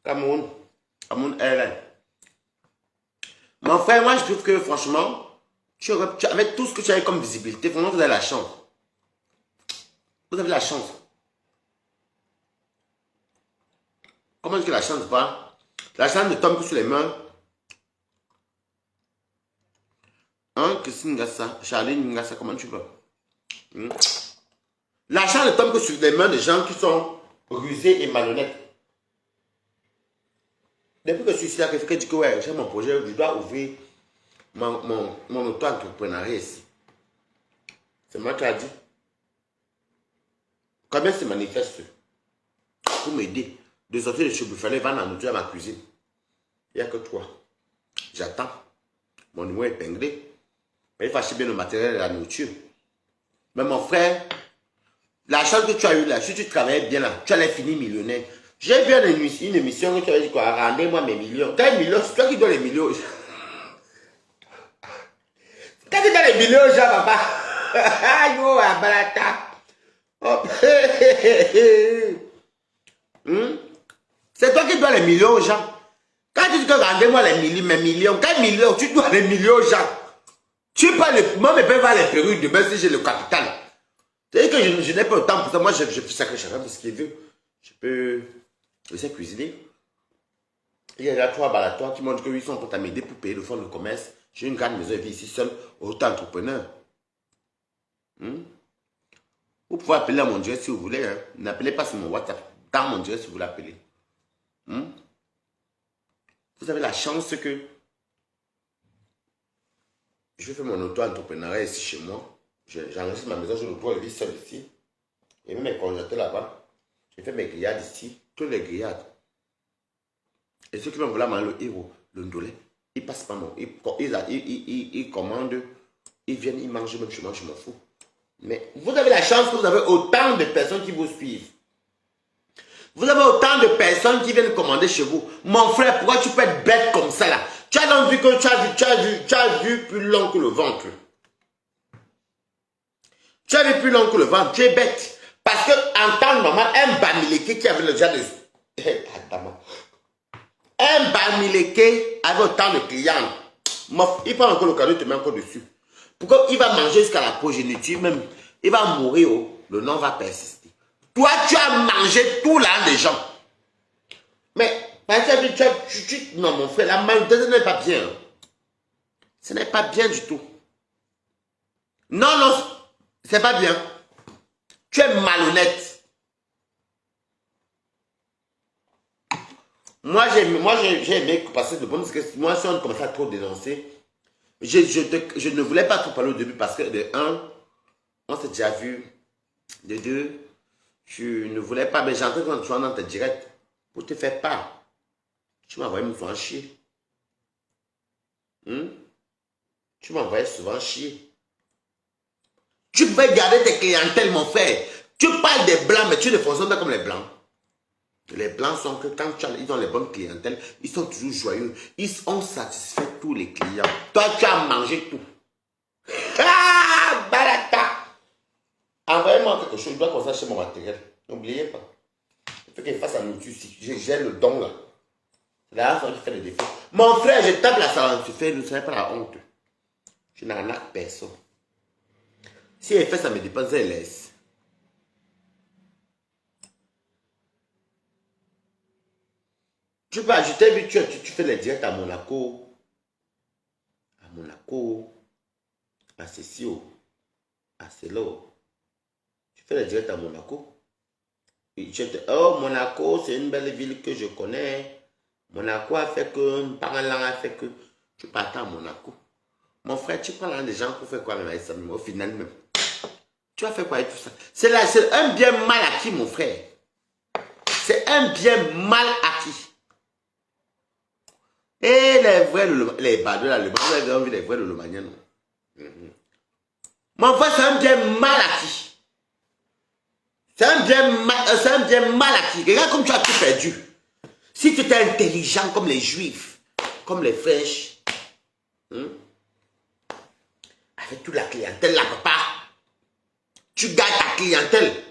Speaker 1: Cameroun Airline. Mon frère, moi, je trouve que franchement, avec tout ce que tu as comme visibilité, vraiment, vous avez la chance. Vous avez la chance. Comment est-ce que la chance va? La chance ne tombe que sur les mains. Hein, Christine Ngassa, Charline Ngassa, comment tu vas? La chance ne tombe que sur les mains de gens qui sont rusés et malhonnêtes. Depuis que je suis ici, quelqu'un dit que ouais, j'ai mon projet, je dois ouvrir mon auto-entrepreneuriat ici. C'est moi qui a dit. Combien se manifeste pour m'aider de sortir de chez Buffalo, vendre la nourriture à ma cuisine? Il n'y a que toi. J'attends. Mon numéro est épinglé. Mais il faut acheter bien le matériel et la nourriture. Mais mon frère, la chance que tu as eue là, si tu travaillais bien là, tu allais finir millionnaire. J'ai vu une émission que tu avais dit quoi, rendez-moi mes millions. Quel million? C'est toi qui donnes les millions. Qu'est-ce que tu donnes les millions aux gens, papa? Aïe, oh, abalata. C'est toi qui dois les millions aux gens. Quand tu dis que rendez-moi mes millions, quels millions? Tu dois les millions aux gens. Tu parles, moi, je peux voir les perruques demain si j'ai le capital. C'est que je n'ai pas le temps pour ça. Moi, je fais ça que chacun parce qu'il veut. Je peux laisser cuisiner. Il y a là 3 balatoires qui montrent qu'ils sont prêts à m'aider pour payer le fonds de commerce. J'ai une grande maison, je vis ici seul, auto-entrepreneur. Vous pouvez appeler à mon direct si vous voulez. Hein. N'appelez pas sur mon WhatsApp. Dans mon direct si vous l'appelez. Vous avez la chance que je fais mon auto-entrepreneuriat ici chez moi. J'enregistre ma maison, je le dois le vis seul ici. Et même mes congélateurs là-bas. J'ai fait mes grillades ici, toutes les grillades. Et ceux qui veulent vouloir manger le héros, le ndolé, ils passent pas mon. Ils commandent, ils viennent, ils mangent même chez moi, je m'en fous. Mais vous avez la chance que vous avez autant de personnes qui vous suivent. Vous avez autant de personnes qui viennent commander chez vous. Mon frère, pourquoi tu peux être bête comme ça là? Tu as donc vu que tu as vu plus long que le ventre. Tu as vu plus long que le ventre, tu es bête. Parce que en temps normal, un bamileke qui avait le genre de... Un bamileke avait autant de clients. Il prend encore le cadeau, il te met encore dessus. Pourquoi il va manger jusqu'à la progéniture même? Il va mourir, le nom va persister. Toi, tu as mangé tout l'an des gens. Mais, non, mon frère, la malheureusement n'est pas bien. Ce n'est pas bien du tout. Non, non, c'est pas bien. Tu es malhonnête. Moi, j'ai aimé passer de bonnes, parce que moi, si on commençait à trop dénoncer, je ne voulais pas trop parler au début parce que, de un, on s'est déjà vu. De deux, je ne voulais pas, mais j'entends quand tu es dans tes directs pour te faire part. Tu m'envoyais me souvent chier. Tu m'envoyais souvent chier. Tu peux garder tes clientèles, mon frère. Tu parles des blancs, mais tu ne fonctionnes pas comme les blancs. Les blancs sont que quand ils ont les bonnes clientèles, ils sont toujours joyeux. Ils ont satisfait tous les clients. Toi, tu as mangé tout. Ah, barata! Envoyez-moi quelque chose, je dois commencer à acheter mon matériel. N'oubliez pas. Il faut qu'il fasse la nourriture ici. J'ai le don là. C'est la façon qui fait les défauts. Mon frère, je tape la salade, tu fais, ne serait pas la honte. Je n'arnaque personne. Si elle fait ça me dépense, elle laisse. Tu peux ajouter, vu tu fais les directs à Monaco, à Cécio, à Celo. Tu fais les directs à Monaco. Oh, Monaco, c'est une belle ville que je connais. Monaco a fait que, parlant a fait que, tu partes à Monaco. Mon frère, tu prends des gens pour faire quoi avec ça, au final même. Tu vas faire quoi avec tout ça? C'est un bien mal acquis, mon frère. C'est un bien mal acquis. Et les vrais, les badauds là, les badauds, ils ont vu les vrais Lomaniens, non? Mon frère, c'est un bien mal acquis. C'est un bien mal acquis. Regarde comme tu as tout perdu. Si tu étais intelligent comme les Juifs, comme les Fraîches, avec toute la clientèle là, papa, tu gagnes ta clientèle.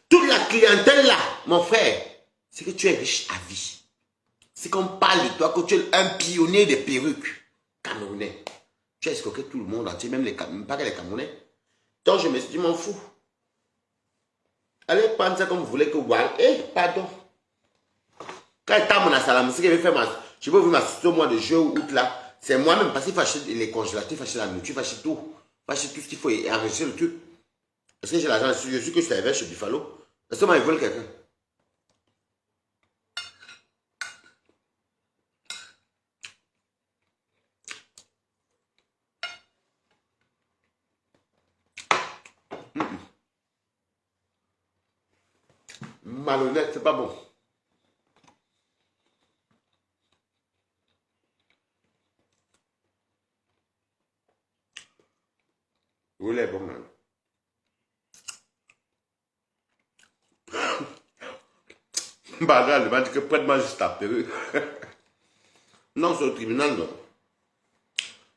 Speaker 1: Toute la clientèle là, mon frère, c'est que tu es riche à vie. C'est qu'on parle de toi, que tu es un pionnier des perruques camerounais. Tu as escroqué tout le monde entier, même pas que les Camerounais. Donc je me suis dit, m'en fous. Allez prendre ça comme vous voulez que vous voyez. Eh, pardon. Quand il t'a mon assalam, ce que je vais faire, je vais ouvrir ma société au mois de juin ou août là. C'est moi-même parce qu'il faut acheter les congélateurs, il faut acheter la nourriture, il faut acheter tout. Il faut acheter tout ce qu'il faut et enregistrer le truc. Est-ce que j'ai l'argent? Je suis que je suis arrivé chez Buffalo. Est-ce que moi, ils veulent quelqu'un? Malhonnête, c'est pas bon. Vous voulez bon, man. Bah là, il m'a dit que prête-moi juste ta perruque. Non, c'est au tribunal, non.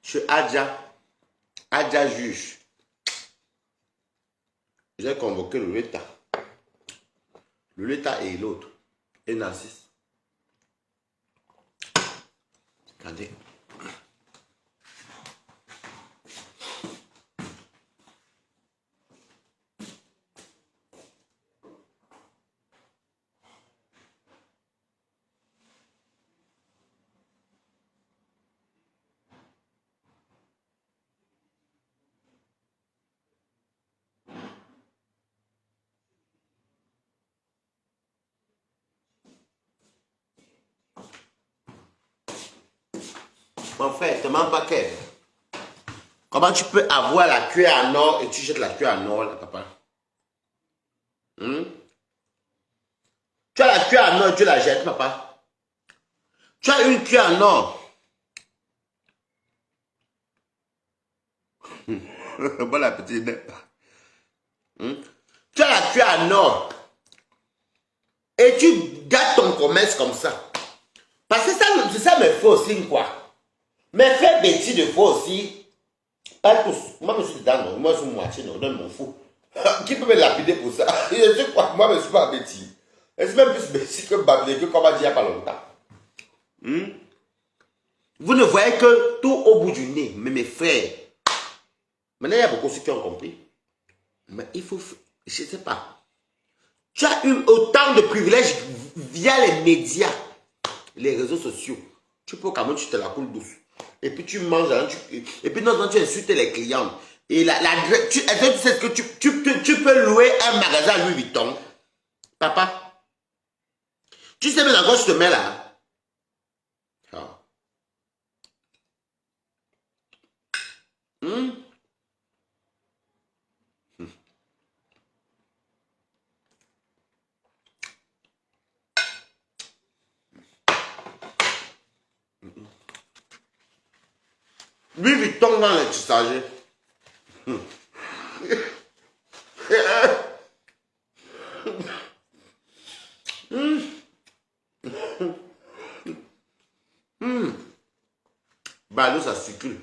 Speaker 1: Je suis Adja juge. J'ai convoqué le l'État. Le l'État et l'autre. Et Narcisse. Regardez. Mon frère, te mens pas qu'elle. Comment tu peux avoir la cuillère en or et tu jettes la cuillère en or, là, papa? Hmm? Tu as la cuillère en or et tu la jettes, papa. Tu as une cuillère en or. Bon appétit, n'est pas. Hmm? Tu as la cuillère en or. Et tu gâtes ton commerce comme ça. Parce que ça me fait aussi quoi. Mais faire bêtise de fois aussi. Pas tous. Moi, je suis dedans. Non. Moi, je suis moitié. Non, je m'en fous. Qui peut me lapider pour ça? Je sais quoi. Moi, je ne suis pas bêtise. Je suis même plus bêtise que Bablé, que comme on dit il n'y a pas longtemps. Hmm? Vous ne voyez que tout au bout du nez. Mais mes frères. Maintenant, il y a beaucoup de ceux qui ont compris. Mais il faut. Je ne sais pas. Tu as eu autant de privilèges via les médias, les réseaux sociaux. Tu peux quand même, tu te la coules douce. Et puis tu manges, et puis non, tu insultes les clients. Et est-ce que tu sais que tu peux louer un magasin à Louis Vuitton? Papa, tu sais, mais encore je te mets là. Ah. Hmm? Louis Vuitton dans les tissagers. Bah, nous, ça circule.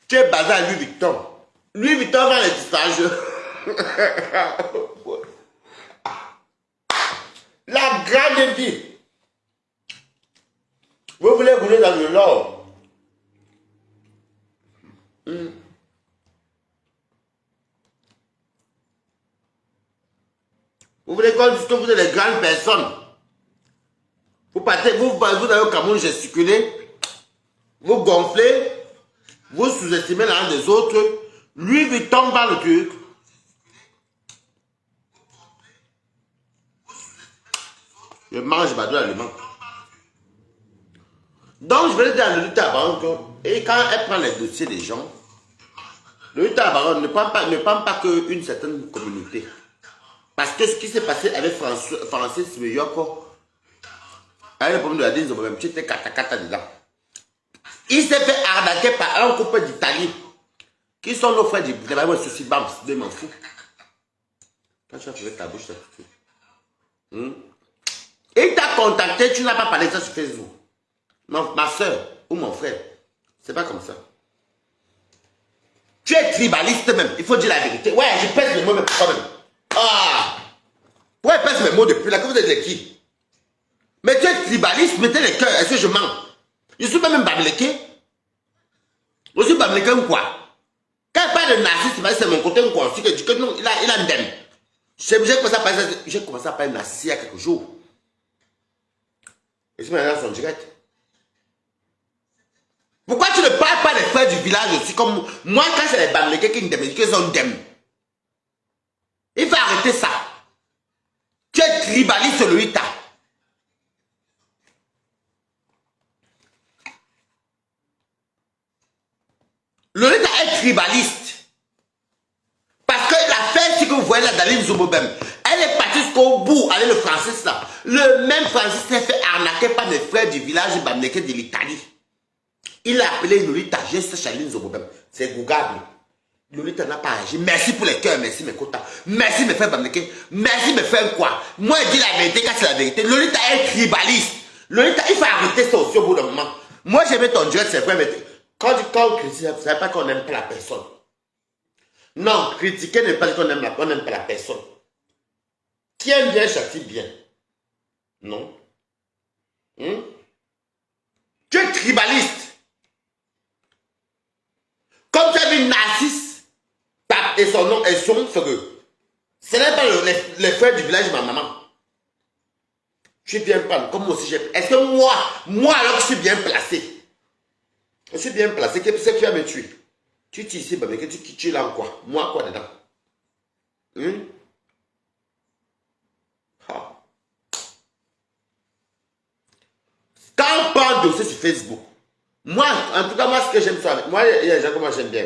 Speaker 1: Tu es basé à Louis Vuitton. Louis Vuitton dans les tissagers. La grande vie. Vous voulez rouler dans le Nord. Vous voulez qu'on dise que vous êtes les grandes personnes. Vous partez, vous allez au Cameroun gesticuler. Vous gonflez. Vous sous-estimez l'un des autres. Lui, il tombe dans le truc. Je mange badou allemand. Donc, je vais dire à le lutte à banque. Et quand elle prend les dossiers des gens, le lutte à banque ne prend pas qu'une certaine communauté. Parce que ce qui s'est passé avec Francis Meyoko, avec le problème de la dîne, tu étais kata dedans. Il s'est fait arnaquer par un couple d'Italie, qui sont nos frères du souci bam, de m'en fous. Quand tu as fait ta bouche, ça tout de suite. Il t'a contacté, tu n'as pas parlé de ça sur Facebook. Non, ma soeur ou mon frère, c'est pas comme ça. Tu es tribaliste même, il faut dire la vérité. Ouais, je pèse mes mots, mais pourquoi même? Ah! Ouais, je pèse mes mots depuis là, que vous êtes de qui? Mais tu es tribaliste, mettez les cœurs, est-ce que je mens? Je suis pas même bablequé. Je suis bablequé ou quoi? Quand il parle de narcissisme, c'est mon côté quoi aussi que dit que non, il a un dème. J'ai commencé à parler de narcissisme il y a quelques jours. Et c'est maintenant son direct. Pourquoi tu ne parles pas des frères du village aussi comme moi quand c'est les bablequés qui me demandent qu'ils ont un dème? Il faut arrêter ça. Tu es tribaliste le Ita. Lolita est tribaliste. Parce que l'affaire, c'est que vous voyez la Daline Zobobem, elle est partie jusqu'au bout avec le Francis là. Le même Francis s'est fait arnaquer par les frères du village Bamleke de l'Italie. Il a appelé Lolita, j'ai ce Chaline Zobobem. C'est gougable. Lolita n'a pas agi. Merci pour les cœurs, merci mes quotas. Merci mes frères Bamleke. Merci mes frères quoi. Moi, je dis la vérité quand c'est la vérité. Lolita est tribaliste. Lolita, il faut arrêter ça aussi au bout d'un moment. Moi, j'aimais ton direct, c'est vrai, mais quand on critique, ça ne veut pas qu'on n'aime pas la personne. Non, critiquer ne veut pas dire qu'on n'aime pas la personne. Qui aime bien châtie bien. Non. Tu es tribaliste. Comme tu as vu Narcisse, et son nom est son frère. Ce n'est pas les frères du village de ma maman. Je suis bien placé. Comme moi aussi, est-ce que moi alors que je suis bien placé, je suis bien placé, qu'est-ce que tu vas me tuer? Tu es ici, mais que tu es là en quoi? Moi, quoi dedans? Quand on parle de ça sur Facebook, Moi, en tout cas, moi, ce que j'aime ça, moi, il y a des gens que moi j'aime bien.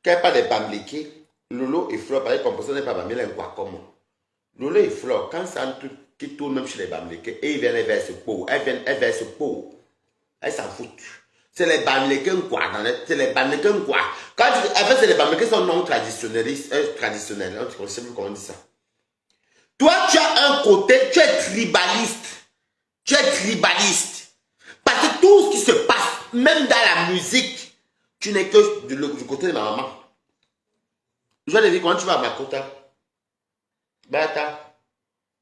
Speaker 1: Quand il n'y a pas de bambliqués, Lolo et Flore, par exemple, composition n'est pas bamblé, quoi, comment? Lolo et Flore, quand c'est un truc qui tourne même chez les bambliqués, et ils viennent, elles versent pot, elles versent pot. Elles s'en foutent. C'est les bambliqués, quoi, c'est les bambliqués, quoi. Quand en fait, c'est les bambliqués sont non traditionnalistes, traditionnels, hein, je ne sais plus comment on dit ça. Toi, tu as un côté, tu es tribaliste. Tu es tribaliste. Parce que tout ce qui se passe, même dans la musique, tu n'es que du côté de ma maman. Je vais te dire, comment tu vas à Makota? Bata.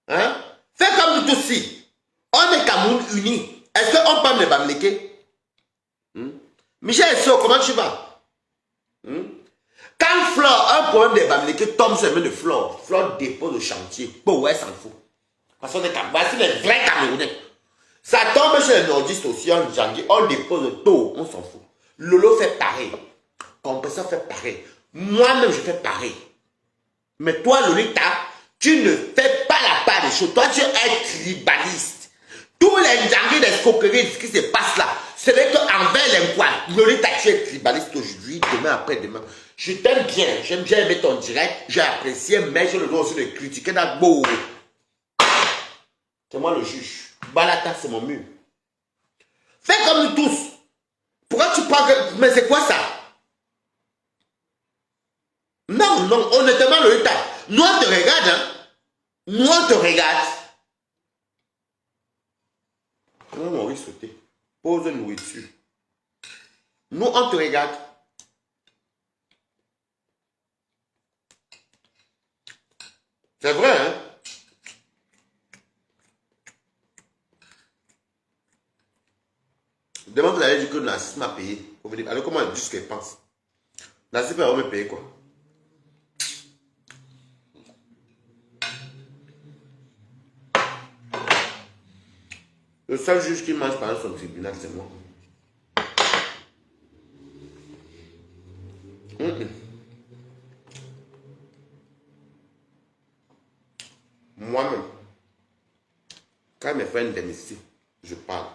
Speaker 1: Hein? Fais comme nous tous ici. On est Cameroun uni. Est-ce qu'on peut me bamléquer? Michel So, comment tu vas? Quand Flore, un problème de bamléquer tombe sur les mains de Flore, Flore dépose le chantier. Bon, ouais, s'en fout. Parce qu'on est Cameroun. Voici les vrais Camerounais. Ça tombe chez les nordistes aussi, en Djangui, on dépose le taux, on s'en fout. Lolo fait pareil. Compresseur fait pareil. Moi-même, je fais pareil. Mais toi, Lolita, tu ne fais pas la part des choses. Toi, tu es tribaliste. Tous les Djangui d'escroquerie, ce qui se passe là, c'est vrai qu'envers les quoi, Lolita, tu es tribaliste aujourd'hui, demain, après-demain. Je t'aime bien, j'aime bien aimer ton direct, j'ai apprécié, mais j'ai le droit aussi de critiquer dans beau. C'est moi le juge. Balata, c'est mon mur. Fais comme nous tous. Pourquoi tu parles que... Mais c'est quoi ça? Non, non, honnêtement, le état. Nous, on te regarde, hein. Nous, on te regarde. Comment on va sauter? Pose une nourriture. Nous, on te regarde. C'est vrai, hein? Demain, vous allez dire que Nassim m'a payé. Alors, comment elle dit ce qu'elle pense? Nassim va me payer quoi? Le seul juge qui mange pendant son tribunal, c'est moi. Moi-même, quand mes frères démissient, je parle.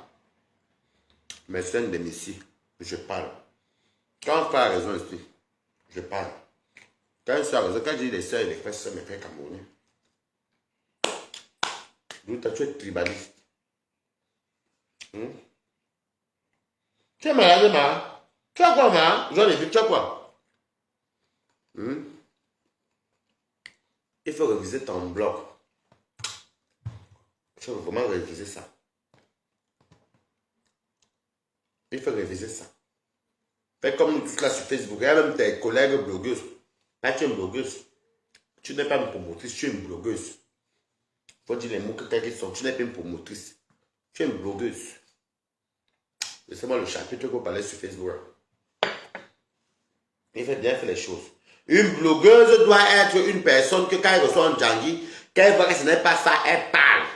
Speaker 1: Mes soeurs démissient, je parle. Quand on fait la raison ici, je parle. Quand je suis à raison, quand je dis les soeurs et les frères, c'est mes frères camerounais. D'où tu es tribaliste. Tu es malade, ma? Tu as quoi, ma? J'en ai vu, tu as quoi? Il faut réviser ton blog. Il faut vraiment réviser ça. Il faut réviser ça. Fais comme nous tous là sur Facebook. Il y a même tes collègues blogueuses. Là, tu es une blogueuse. Tu n'es pas une promotrice, tu es une blogueuse. Il faut dire les mots que quelqu'un sont. Tu n'es pas une promotrice. Tu es une blogueuse. Laissez-moi le chapitre qu'on parlait sur Facebook. Il fait bien faire les choses. Une blogueuse doit être une personne que quand elle reçoit un Djangui, quand elle voit que ce n'est pas ça, elle parle.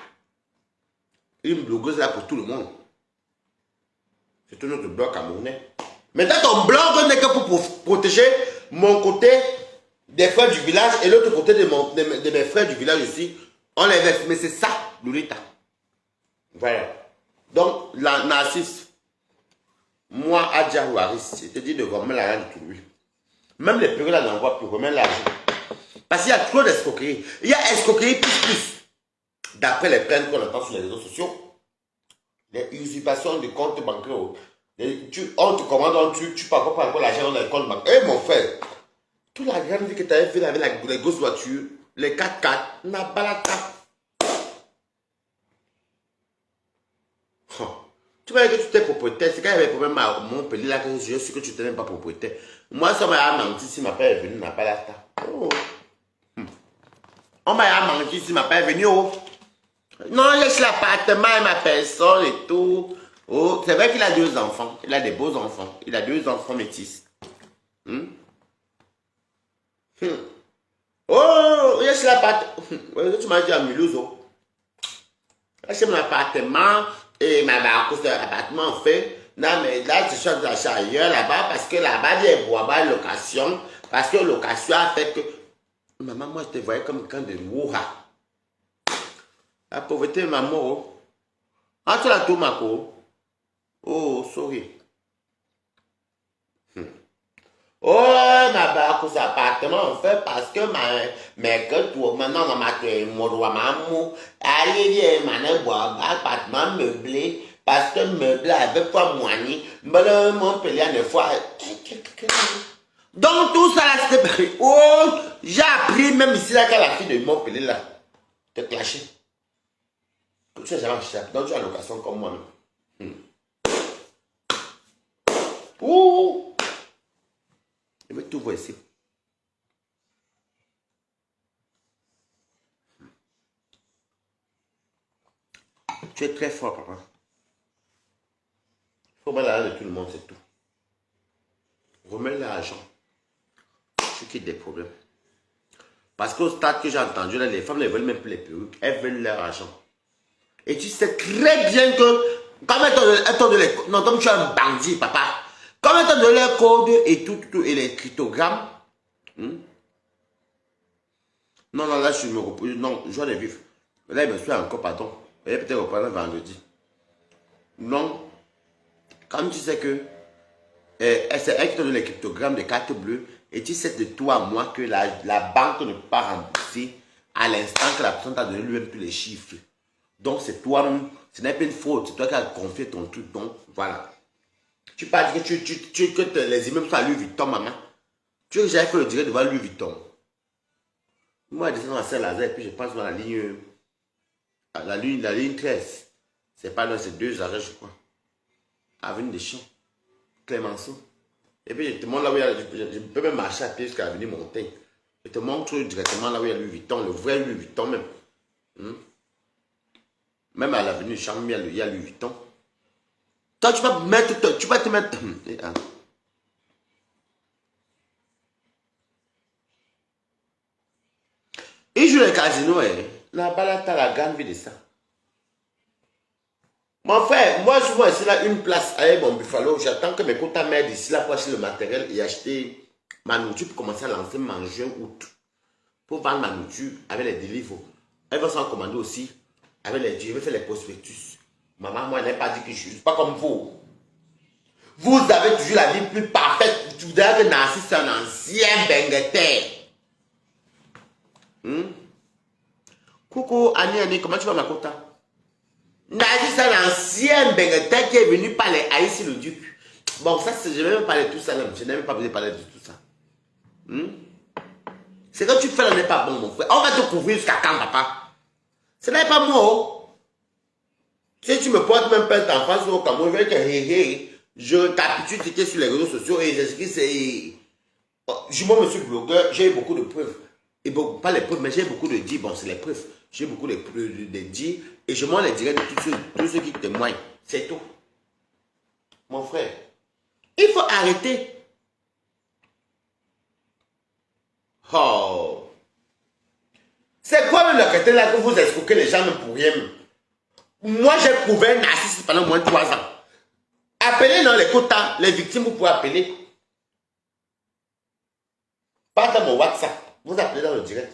Speaker 1: Une blogueuse là pour tout le monde. C'est tout notre blog camerounais. Maintenant, ton blog n'est que pour protéger mon côté des frères du village et l'autre côté de mes frères du village aussi. On les verse. Mais c'est ça, Lolita. Voilà. Donc, la narcisse, moi, Adja Waris, je te dis de remettre l'argent de tout lui. Même les périodes là n'envoient plus, remettre l'argent. Parce qu'il y a trop d'escroquerie. Il y a escroquerie plus. D'après les plaintes qu'on entend sur les réseaux sociaux. Les usurpations de comptes bancaires. On te commande, tu pars pas encore l'argent dans les comptes bancaires. Eh mon frère, toute la grande vie que tu avais fait avec les grosses voitures, les 4x4, n'a pas la table. Tu vois que tu étais propriétaire, c'est quand il y avait des problèmes à Montpellier, là, que je suis que tu n'étais même pas propriétaire. Moi, ça m'a menti si ma père est venu, n'a pas la table. Oh. On m'a menti si ma père est venu. Oh. Non, laisse l'appartement et ma personne et tout. Oh, c'est vrai qu'il a 2 enfants. Il a des beaux enfants. Il a 2 enfants métis. Oh, laisse l'appartement. Tu m'as dit à Mulhouse. Oh. Laisse mon appartement et ma barre, l'appartement en fait. Non, mais là, tu cherches d'achat ailleurs là-bas parce que là-bas, il y a une location. Parce que location a fait que. Maman, moi, je te voyais comme quelqu'un de Wuha. La pauvreté, maman. Oh. Ah, tu l'as tout, Mako. Oh, sorry. Oh, ma barre, ça appartement, en fait, parce que mais que toi, maintenant, dans ma maman, allez, viens, maintenant, boire, appartement meublé, parce que meublé avec quoi moigné, mon pélé, une fois. Donc, tout ça, là, c'était. Oh, j'ai appris, même ici, là, quand la fille de mon pélé, là, te clasher. Tu n'as jamais acheté, donc tu as location comme moi. Ouh, je vais tout voir ici. Tu es très fort, papa. Il faut mettre l'argent de tout le monde, c'est tout. Remets l'argent. Ce qui est des problèmes. Parce qu'au stade que j'ai entendu, là, les femmes ne veulent même plus les perruques. Elles veulent leur argent. Et tu sais très bien que, quand elles t'ont donné les codes, non, comme tu es un bandit, papa. Quand elles t'ont donné les codes et tout, et les cryptogrammes. Non, non, là, je me repose. Non, je dois les vivre. Là, il me suit encore, pardon. Elle est peut-être reprendre vendredi. Non. Comme tu sais que c'est elle qui te donne les cryptogrammes des cartes bleues et tu sais de toi à moi que la banque ne peut pas rembourser à l'instant que la personne t'a donné lui-même tous les chiffres. Donc c'est toi-même, ce n'est pas une faute, c'est toi qui as confié ton truc. Donc voilà. Tu parles que que les immeubles soient à Louis Vuitton, maman. Tu veux que j'aille faire le direct devant Louis Vuitton. Moi, je descends à Saint-Lazare et puis je passe dans la ligne 13. C'est pas là, c'est 2 arrêts, je crois. Avenue des Champs. Clémenceau. Et puis je te montre là où il y a, je peux même marcher à pied jusqu'à l'avenue Montaigne. Je te montre directement là où il y a Louis Vuitton, le vrai Louis Vuitton même. Même à l'avenue Champ, il y a Louis Vuitton. Toi, tu vas mettre, tu vas te mettre. Il joue les casinos, hein. Là-bas, là, t'as la grande vie de ça. Mon frère, moi, je vois ici là une place avec mon buffalo. J'attends que mes quotas m'aident ici là pour acheter le matériel et acheter ma nourriture pour commencer à lancer en juin, août. Pour vendre ma nourriture avec les délivres. Elle va s'en commander aussi avec les je vais faire les prospectus. Maman, moi, elle n'a pas dit que je suis pas comme vous. Vous avez toujours la vie plus parfaite. Tu voudrais que Narcisse c'est un ancien bengueter. Coucou, Annie, comment tu vas ma quota? Narcisse c'est un ancien bengueter qui est venu par les Haïti le Duc. Bon, ça, je ne vais même parler de tout ça. Je n'ai même pas besoin de parler de tout ça. C'est que tu fais là n'est pas bon, mon frère. On va te couvrir jusqu'à quand, papa? Ce n'est pas moi. Oh. Si tu me portes même pas en face au Cameroun, je vais te je capture ce qui est sur les réseaux sociaux et j'explique c'est. Moi, je suis blogueur, j'ai beaucoup de preuves. Et bon, pas les preuves, mais j'ai beaucoup de dits. Bon, c'est les preuves. J'ai beaucoup de dits et je m'en les dirai de tous ceux qui témoignent. C'est tout. Mon frère, il faut arrêter. Oh. C'est quoi le côté là que vous escroquez les gens pour rien? Moi, j'ai prouvé un narcissisme pendant moins de 3 ans. Appelez dans les quotas, les victimes, vous pouvez appeler. Pas dans mon WhatsApp. Vous appelez dans le direct.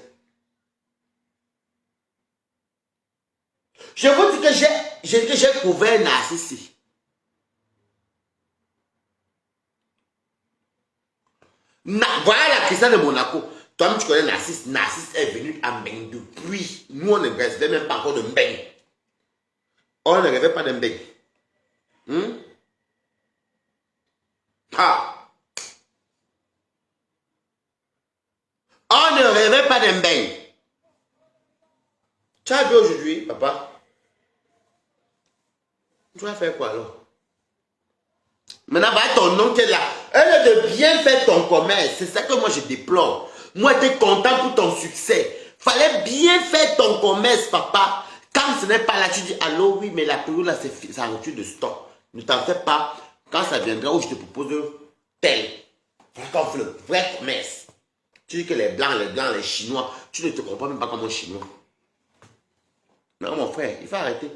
Speaker 1: Je vous dis que j'ai prouvé un narcissisme. Voilà la question de Monaco. Toi-même, tu connais Narcisse. Narcisse est venu à Mbeng depuis. Nous, on ne rêvait même pas encore de Mbeng. On ne rêvait pas de Mbeng. Ah. On ne rêvait pas de Mbeng. Tu as vu aujourd'hui, papa? Tu vas faire quoi alors? Maintenant, va ton nom qui est là. Elle est de bien faire ton commerce. C'est ça que moi je déplore. Moi, tu es content pour ton succès. Fallait bien faire ton commerce, papa. Quand ce n'est pas là, tu dis allô, oui, mais la période là, c'est en rupture de stock. Ne t'en fais pas. Quand ça viendra où je te propose tel. Voilà qu'on fait le vrai commerce. Tu dis que les blancs, les chinois, tu ne te comprends même pas comme un chinois. Non, mon frère, il faut arrêter.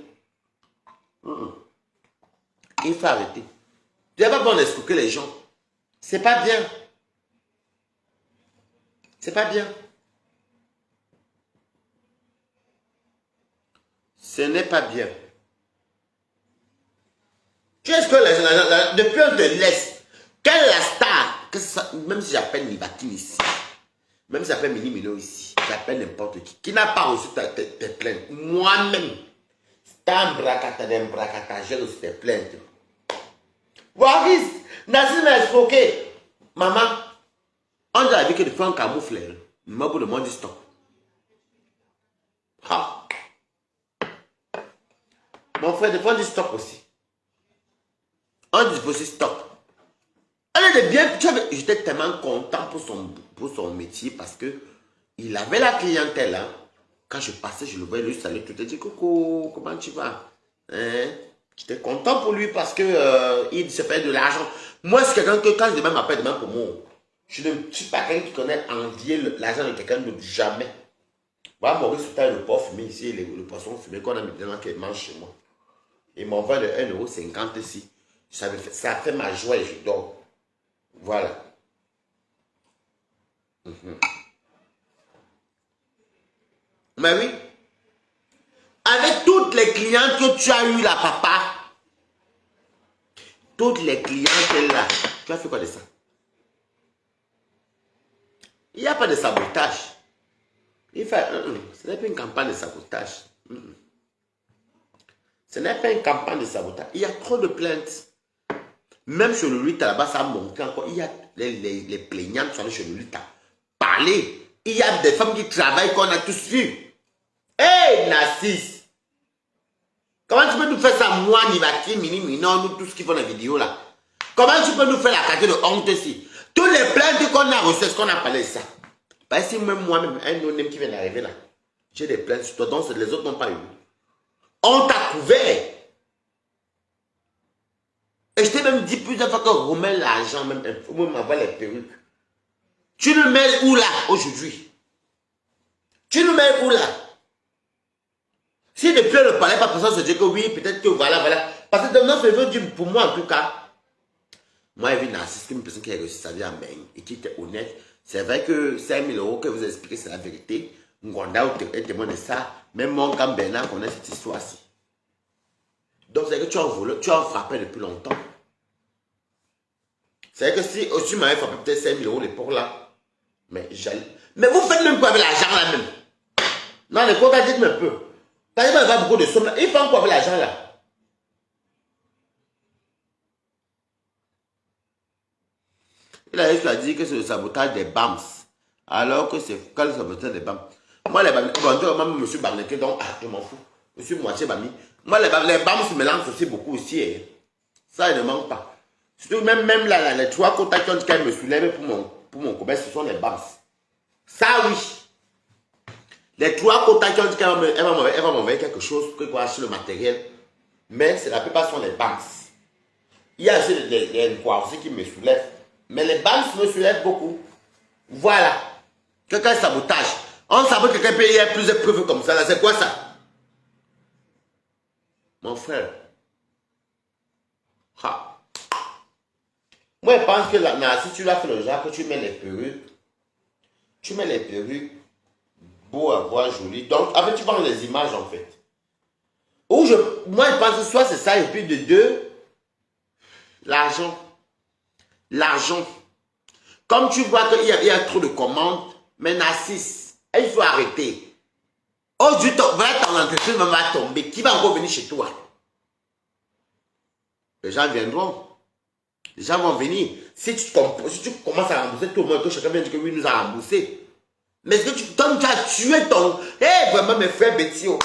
Speaker 1: Il faut arrêter. Tu n'es pas bon d'escroquer les gens. C'est pas bien. C'est pas bien. Ce n'est pas bien. Tu est-ce que depuis on te laisse, quelle est la star? que ça, même si j'appelle Nivakin ici, même si j'appelle Mini Mino ici, j'appelle n'importe qui n'a pas reçu tes plaintes, moi-même, c'est un bracata, j'ai reçu tes plaintes. Waris, Nassim m'a expliqué, maman, on a dit que de faire un camouflet, mais pour le monde dit stop. Ah. Mon frère, des fois, on dit stop aussi. On dit aussi stop. Elle est bien, j'étais tellement content pour son métier parce que il avait la clientèle. Hein. Quand je passais, je le voyais lui saluer, tout le dit coucou, comment tu vas? Hein? J'étais content pour lui parce que il se fait de l'argent. Moi, c'est quelqu'un que quand je demande m'appelle demain pour moi, je ne suis pas quelqu'un qui connaît envier l'argent de quelqu'un d'autre, jamais. Voilà, Maurice, tout à le porc fumé ici, le poisson fumé qu'on a maintenant qui mange chez moi. Il m'envoie de 1,50 € ici. Ça fait ma joie et je dors. Voilà. Mais oui. Avec toutes les clientes que tu as eues là, papa. Toutes les clientes là. Tu as fait quoi de ça? Il n'y a pas de sabotage. Ce n'est pas une campagne de sabotage. Ce n'est pas une campagne de sabotage. Il y a trop de plaintes. Même sur le Lita, là-bas, ça a monté encore. Il y a les plaignantes qui sont allées sur le Lita. Parler. Il y a des femmes qui travaillent qu'on a tous vu. Hey, Narcisse. Comment tu peux nous faire ça, moi, Nivaki, Mini, Minon, nous tous qui font la vidéo là? Comment tu peux nous faire la carte de honte ici? Toutes les plaintes qu'on a reçues, est-ce qu'on a parlé de ça? Parce que même moi-même, un non-name qui vient d'arriver là, j'ai des plaintes sur toi, donc les autres n'ont pas eu. On t'a couvert. Et je t'ai même dit plusieurs fois que remet l'argent, même m'envoie les perruques. Tu nous mets où là aujourd'hui? Tu nous mets où là? Si depuis le palais, pas personne se dit que oui, peut-être que voilà. Parce que dans notre février, pour moi en tout cas, moi j'ai vu Narcisse, une personne qui a reçu sa vie en main et qui était honnête. C'est vrai que 5 000 € que vous expliquez, c'est la vérité. Ngonda est témoin de ça. Même mon camp Bernard connaît cette histoire-ci. Donc c'est que tu as volé, tu as frappé depuis longtemps. C'est que si tu m'avais frappé peut-être 5 000 € l'époque là, mais vous faites même quoi avec l'argent là même? Non, les coca, dites-moi un peu. Quand il va y avoir beaucoup de sommes là, il fait quoi avec l'argent là? Il a juste à dire que c'est le sabotage des BAMS. Alors que c'est quand le sabotage des BAMS. Moi, les BAMS, bon, monsieur Barneke, donc, je m'en fous. Monsieur Moitié Bami. Moi, les BAMS se mélangent aussi beaucoup aussi. Hein. Ça, il ne manque pas. Surtout même là, les 3 contacts qui me soulèvent pour mon commerce, ce sont les BAMS. Ça, oui. Les 3 contacts qui elle va m'envoyer quelque chose pour acheter le matériel. Mais la plupart sont les BAMS. Il y a aussi des aussi qui me soulèvent. Mais les banques me soulèvent beaucoup. Voilà. Quelqu'un sabotage. On sabote quelqu'un peut y avoir plusieurs preuves comme ça. C'est quoi ça? Mon frère. Ha. Moi, je pense que là, si tu l'as fait le genre que tu mets les perruques, beau à voir, joli. Donc, en fait, tu prends les images en fait. Moi, je pense que soit c'est ça, et puis de deux, l'argent. L'argent. Comme tu vois qu'il y a trop de commandes, mais Narcisse, il faut arrêter. Aujourd'hui, voilà ton entreprise va tomber. Qui va encore venir chez toi? Les gens viendront. Les gens vont venir. Si tu commences à rembourser tout le monde, que chacun vient dire que oui, nous a remboursé. Mais est-ce que tu as tué ton... Eh, vraiment, mes frères Betio.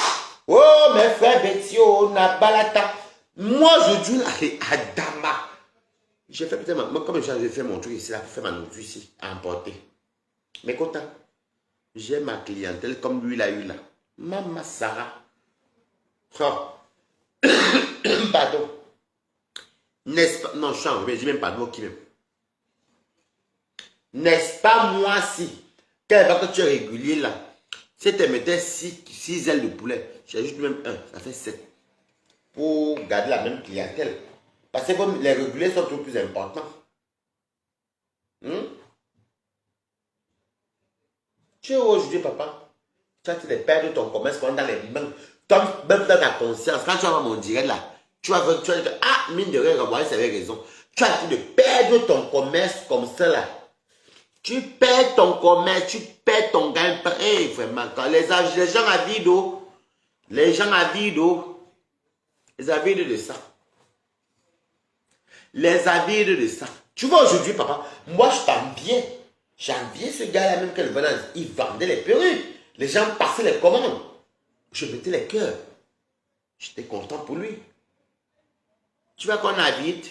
Speaker 1: Oh, mes frères Betio, Nabalata. Moi, aujourd'hui, là, Adama. J'ai fait peut-être, comme j'ai fait mon truc ici, là, pour faire ma nourriture ici, à emporter. Mais content, j'ai ma clientèle comme lui l'a eu là. Maman Sarah. Oh. Pardon. N'est-ce pas? Non, je suis enrhumé, je dis même pardon qui même. N'est-ce pas moi si, quelle fois que tu es régulier là, si tu mettais 6 ailes de poulet, j'ai juste même un, ça fait 7. Pour garder la même clientèle. Parce que comme les réguliers sont toujours plus importants. Tu es aujourd'hui, papa. Tu as les pertes de ton commerce dans les mains. Comme même dans ta conscience. Quand tu vas voir mon direct là, tu vas dire, ah, mine de rien, moi, ça avait raison. Tu as de perdre ton commerce comme ça là. Tu perds ton commerce, tu perds ton gain-pain. Hey, vraiment, quand les gens avides, les gens avides, les avides de ça. Les avides de ça. Tu vois aujourd'hui, papa, moi je t'enviais. J'enviais ce gars-là, même qu'elle venait, il vendait les perruques. Les gens passaient les commandes. Je mettais les cœurs. J'étais content pour lui. Tu vois qu'on avide.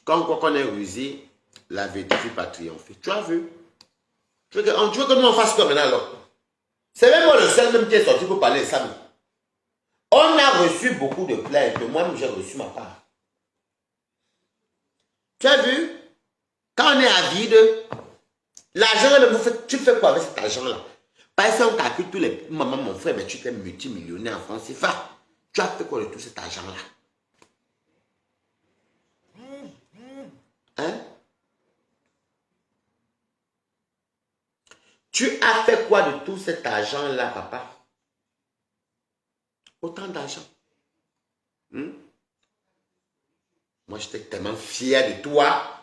Speaker 1: Quand on est rusé, la vérité ne peut pas triompher. Tu as vu? Tu veux que nous on fasse comme maintenant alors? C'est même moi le seul même qui est sorti pour parler de ça. On a reçu beaucoup de plaintes. Moi-même, j'ai reçu ma part. Tu as vu? Quand on est avide, l'argent, tu fais quoi avec cet argent-là? Par exemple, on calcule tous les... Maman, mon frère, mais tu es multimillionnaire en France, c'est ça. Tu as fait quoi de tout cet argent-là? Hein? Tu as fait quoi de tout cet argent-là, papa? Autant d'argent. Moi, j'étais tellement fier de toi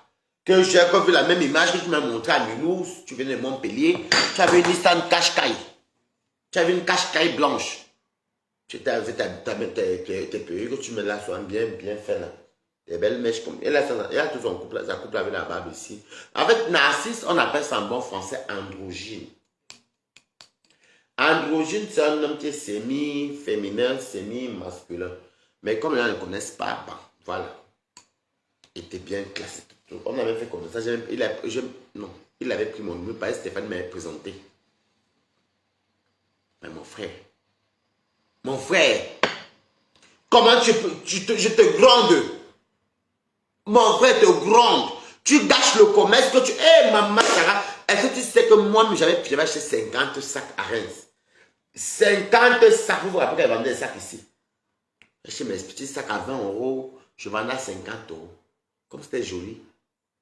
Speaker 1: que j'ai vu la même image que tu m'as montré à Mulhouse. Tu venais de Montpellier. Tu avais une Nissan Qashqai. Tu avais une Qashqai blanche. Tu avais tes perruques, tu me la soins bien fait là. Des belles mèches comme. Et là, il y a tout son couple, ça couple avec la barbe ici. En fait, Narcisse, on appelle ça en bon français androgyne. Androgyne, c'est un homme qui est semi-féminin, semi-masculin. Mais comme les gens ne connaissent pas, bah, voilà. Il était bien classé. On avait fait comme ça. Non, il avait pris mon numéro, parce que Stéphane m'avait présenté. Mais mon frère, comment je te gronde. Mon frère te gronde. Tu gâches le commerce que tu... Hé, maman Sarah, est-ce que tu sais que moi, j'avais acheté 50 sacs à Reims. 50 sacs, vous vous rappelez qu'elle vendait des sacs ici. J'ai acheté mes petits sacs à 20 euros, je vendais à 50 euros. Comme c'était joli,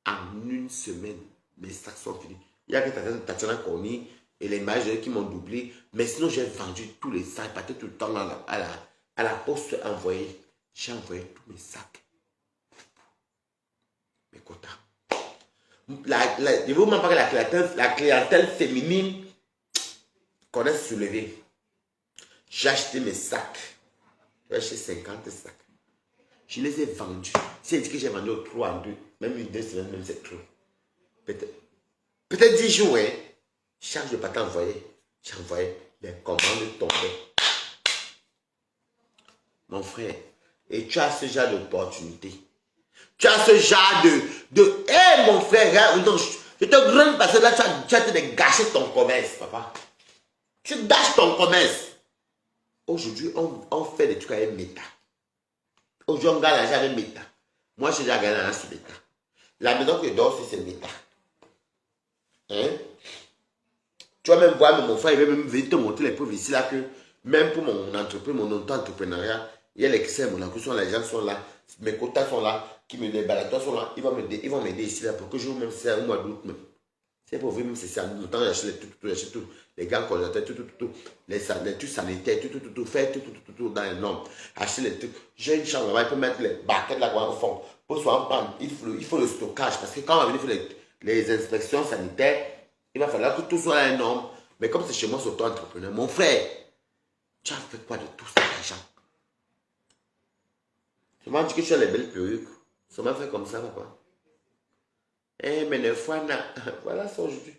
Speaker 1: en une semaine, mes sacs sont finis. Il y a que Tatiana Corny et les mages qui m'ont doublé. Mais sinon, j'ai vendu tous les sacs, partais tout le temps à la poste envoyée. J'ai envoyé tous mes sacs. Mes quotas. Je vous m'en parler la clientèle féminine qu'on a soulevée. J'ai acheté mes sacs. J'ai acheté 50 sacs. Je les ai vendus. Si elle dit que j'ai vendu au 3 en 2, même une 2 semaines, même c'est trop. Peut-être 10 jours, hein. Chaque jour, pas t'envoyer. J'ai envoyé, les commandes tombaient. Mon frère, et tu as ce genre d'opportunité. Tu as ce genre hé, mon frère, non, je te gronde parce que là, tu as gâché ton commerce, papa. Tu gâches ton commerce. Aujourd'hui, on fait des trucs avec Meta. Aujourd'hui, on gagne l'argent avec Meta. Moi, j'ai déjà gagné l'argent sur Meta. La maison que je dors, c'est Meta. Hein? Tu vas même voir, mon frère, il va même venir te montrer les preuves ici, là, que même pour mon entreprise, mon auto-entrepreneuriat, il y a les excès, mon entreprise, les gens sont là, mes quotas sont là, les baladeurs sont là, ils vont m'aider ici, là, pour que je vous même ça au mois d'août même. C'est pour vous, même c'est ça, le temps j'achète tout, les gants congélateurs, tout, les trucs sanitaires, tout, faire tout dans les normes. Acheter les trucs. J'ai une chambre là-bas, il peut mettre les baquettes là au fond. Pour soit en panne, il faut le stockage, parce que quand on va venir faire les inspections sanitaires, il va falloir que tout soit dans les normes. Mais comme c'est chez moi, c'est auto-entrepreneur, mon frère, tu as fait quoi de tout cet argent? Tu m'as dit que tu as les belles perruques. Ça m'a fait comme ça, papa. Eh, mais 9 fois, voilà ça aujourd'hui.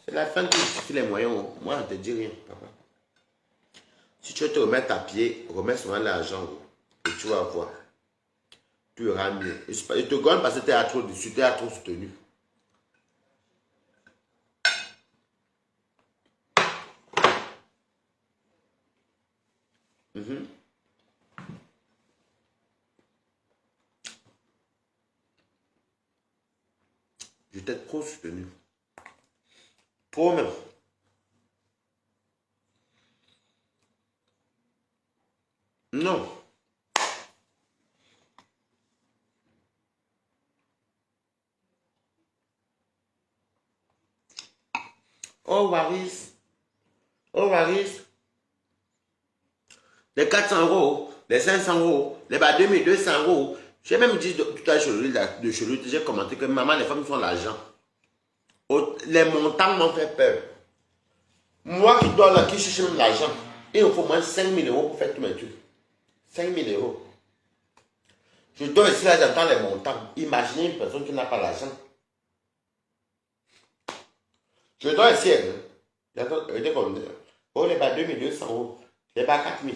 Speaker 1: C'est la fin qui justifie les moyens. Moi, je ne te dis rien, papa. Si tu veux te remettre à pied, remets souvent l'argent. Et tu vas voir. Tu iras mieux. Je te gagne parce que tu es trop dessus, tu es trop soutenu. J'étais trop soutenu. Trop même. Non. Oh, Waris. Oh, Waris. Les 400 euros. les 500 euros, les 2200 euros. J'ai même dit tout à l'heure de chez lui, j'ai commenté que maman, les femmes sont l'argent. Les montants m'ont fait peur. Moi qui dois là, qui cherche même l'argent, il me faut moins 5 000 euros pour faire tous mes trucs. 5 000 euros. Je dois ici, là, j'entends les montants. Imaginez une personne qui n'a pas l'argent. Je dois ici, j'entends, oh, les bas 2200 euros, les bas 4 000,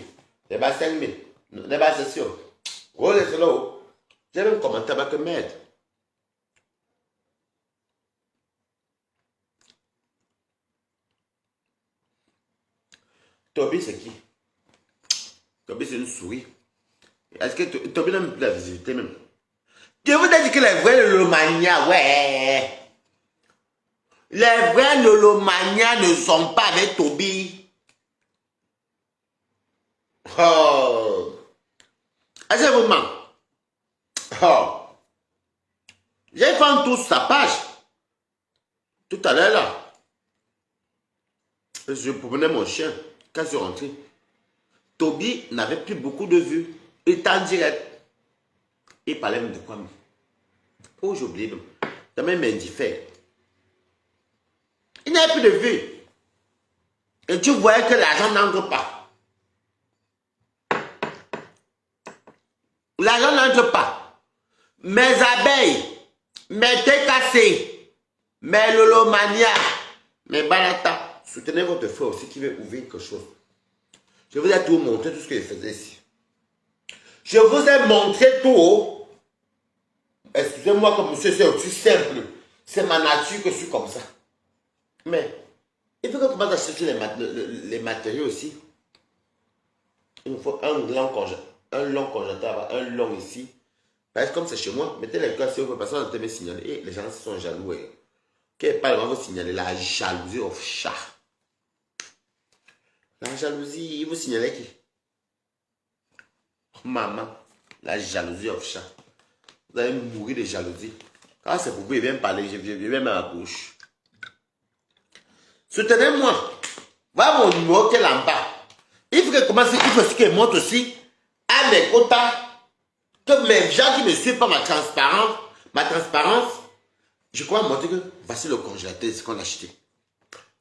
Speaker 1: les bas 5 000, les bas c'est sûr. Oh, les slow. J'ai même commenté avec que merde. Toby, c'est qui? Toby, c'est une souris. Est-ce que Toby n'a même plus la visibilité même? Je vous ai dit que les vrais Lolomania, ouais. Les vrais Lolomania ne sont pas avec Toby. Oh. Est-ce que vous ment? Oh. J'ai fait un tour sur sa page. Tout à l'heure là. Je promenais mon chien. Quand je suis rentré, Toby n'avait plus beaucoup de vues. Il était en direct. Il parlait même de quoi? Oh, j'ai oublié. Il même indifférent. Il n'avait plus de vues. Et tu voyais que l'argent n'entre pas. L'argent n'entre pas. Mes abeilles, mes TKC, mes Lolomania, mes Balata. Soutenez votre frère aussi qui veut ouvrir quelque chose. Je vous ai tout montré, tout ce que je faisais ici. Je vous ai montré tout. Excusez-moi comme monsieur, c'est aussi simple. C'est ma nature que je suis comme ça. Mais, il faut qu'on commence à chercher les matériaux aussi. Il nous faut un long congélateur, un long ici. Parce que comme c'est chez moi, mettez les gars si vous personne ne te met signaler. Et les gens sont jaloux. Quel parlement vous signaler la jalousie of chat. La jalousie, il vous signalez qui? Maman, la jalousie of chat. Vous allez mourir de jalousie. Quand c'est pour vous, il vient me parler, je viens mettre ma bouche. Soutenez-moi. Voilà mon numéro qui est là en bas. Il faut que commence, il faut aussi que montre aussi à mes quotas que mes gens qui ne suivent pas ma transparence, je crois montrer que voici le congélateur, ce qu'on a acheté.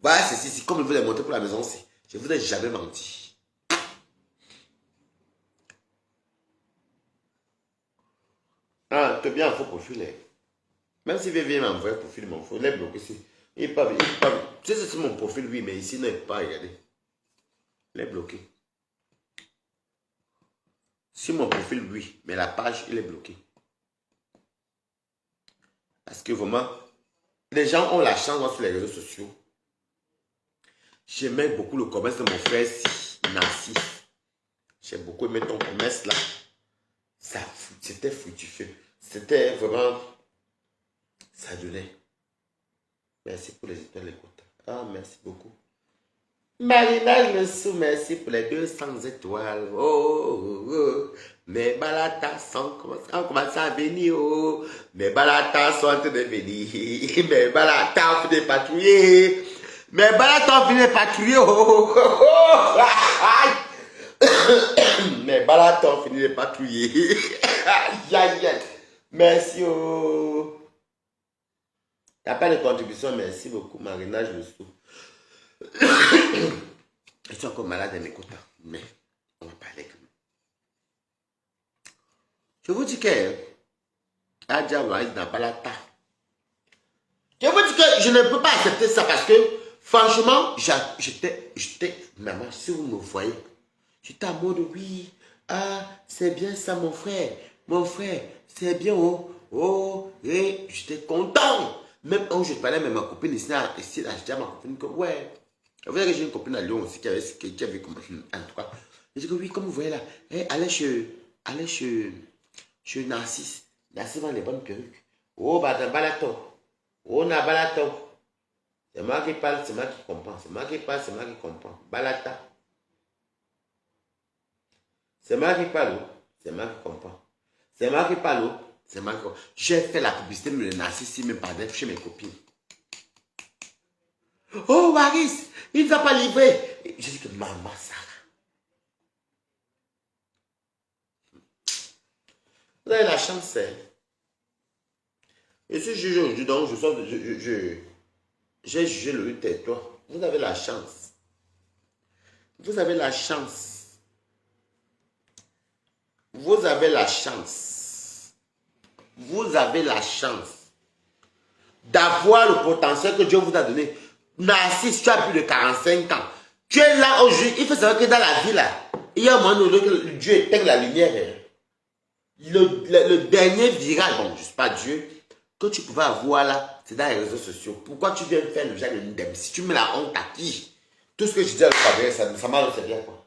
Speaker 1: Voilà, c'est comme je vous l'ai montré pour la maison aussi. Je ne vous ai jamais menti. Ah, tu es bien un faux profil. Même si vient m'envoyer un profil, mon faux, il est bloqué ici. Il n'est pas. Tu sais, c'est mon profil, oui, mais ici, il n'est pas, regardez. Il est bloqué. Sur mon profil, oui, mais la page, il est bloqué. Parce que vraiment, les gens ont la chance sur les réseaux sociaux. J'aimais beaucoup le commerce de mon frère Nancy. J'ai beaucoup aimé ton commerce là. C'était fructifieux. C'était vraiment... Ça donnait. Merci pour les étoiles, les quotas. Ah, merci beaucoup. Marina Lessou, merci pour les 200 étoiles. Oh, oh, oh. Mes balatas ont commencé à venir. Oh. Mes balatas sont en train de venir. Mes balatas ont fini de patrouiller. Mes balatas ont fini de patrouiller. Oh, oh, oh. Mes balatas ont fini de patrouiller. Aïe, aïe, aïe. Merci. Oh. Il n'y a pas de contribution. Merci beaucoup, Marina Lessou. Je suis encore malade de mes quotas, mais on va parler quand même. Je vous dis que Adja Waïs n'a pas la taille. Je vous dis que je ne peux pas accepter ça parce que franchement, j'étais, maman, si vous me voyez, j'étais en mode oui, ah, c'est bien ça mon frère, c'est bien, oh, et j'étais content. Même quand je parlais avec ma copine ici, je disais à ma copine que ouais. Vous voyez que j'ai une copine à Lyon aussi qui avait comme en tout cas. Je dis que oui, comme vous voyez là, allez chez Narcisse. Narcisse vend les bonnes perruques. Oh, bah, t'as balato. Oh, n'a balato. C'est moi qui parle, c'est moi qui comprends. C'est moi qui parle, c'est moi qui comprends. Balata. C'est moi qui parle, c'est moi qui comprends. C'est moi qui parle, c'est moi qui comprends. J'ai fait la publicité de Narcisse, même par chez mes copines. Oh, Waris, il ne va pas livrer. Je dis que maman, ça. avez la chance. Hein. Je suis jugé aujourd'hui, donc j'ai jugé le tais-toi. Vous avez la chance. Vous avez la chance. Vous avez la chance. Vous avez la chance d'avoir le potentiel que Dieu vous a donné. Narcisse, tu as plus de 45 ans. Tu es là aujourd'hui. Il faut savoir que dans la vie, là, il y a un moment où Dieu éteint la lumière. Le dernier virage, bon, je ne suis pas Dieu, que tu pouvais avoir là, c'est dans les réseaux sociaux. Pourquoi tu viens faire le genre de l'indem? Si tu mets la honte à qui? Tout ce que je dis à le ça m'a c'est bien quoi.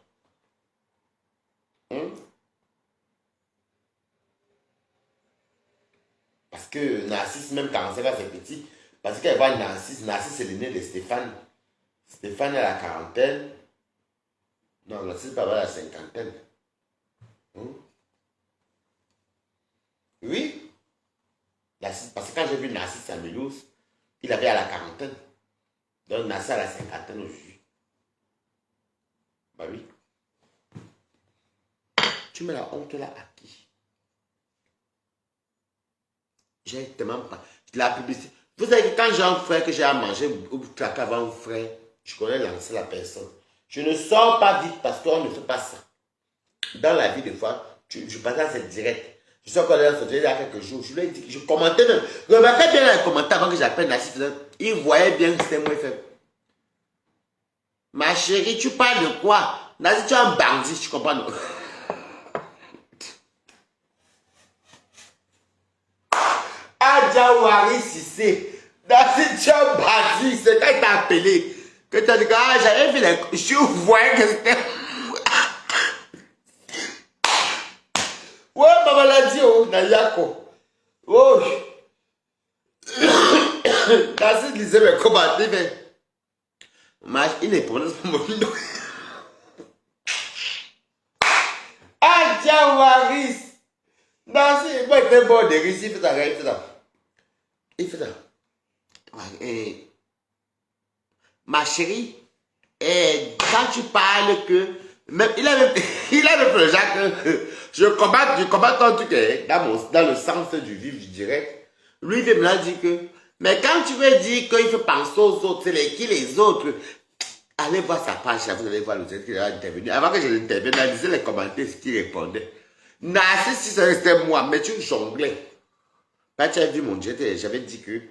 Speaker 1: Parce que Narcisse, même 45 ans, c'est petit. Parce qu'elle voit Narcisse, Narcisse c'est l'aîné de Stéphane. Stéphane est à la quarantaine. Non, Narcisse peut avoir la cinquantaine. Oui. Narcisse, parce que quand j'ai vu Narcisse à Mélouse, il avait à la quarantaine. Donc Narcisse à la cinquantaine aujourd'hui. Bah oui. Tu mets la honte là à qui? J'ai tellement pas. La publicité. Vous savez que quand j'ai un frère que j'ai à manger ou claquer avant un frère, je connais lancer la personne. Je ne sors pas vite parce qu'on ne fait pas ça. Dans la vie, des fois, je passe à cette direct. Je suis encore là, il y a quelques jours, je lui ai dit que je commentais même. Remarquez bien les commentaires avant que j'appelle Nassif. Il voyait bien que c'était moi fait. Ma chérie, tu parles de quoi? Nassif, tu es un bandit, tu comprends? Adjawari Sissé. Nassif, tu es un bandit, c'est quand il t'a appelé. Que tu as dit que j'avais vu les. Je voyais que c'était. Ouais, maman l'a dit, oh, Nayako. Oh. Nassif lisait mes commentaires, mais. Il n'est pas dans mon nom. Adjawaris. Nassif, moi, il était bon de risque, il fait ça, il fait ça. Il fait ça. Ma chérie, quand tu parles que. Même, il a même le genre que je combats ton truc dans le sens du vif du direct. Lui, il me l'a dit que. Mais quand tu veux dire qu'il faut penser aux autres, c'est les autres. Allez voir sa page, vous allez voir le direct qu'il a intervenu. Avant que je l'intervienne, il disait les commentaires, ce qu'il répondait. Narcisse, si ça restait moi, mais tu jonglais. Quand tu as vu mon direct, j'avais dit que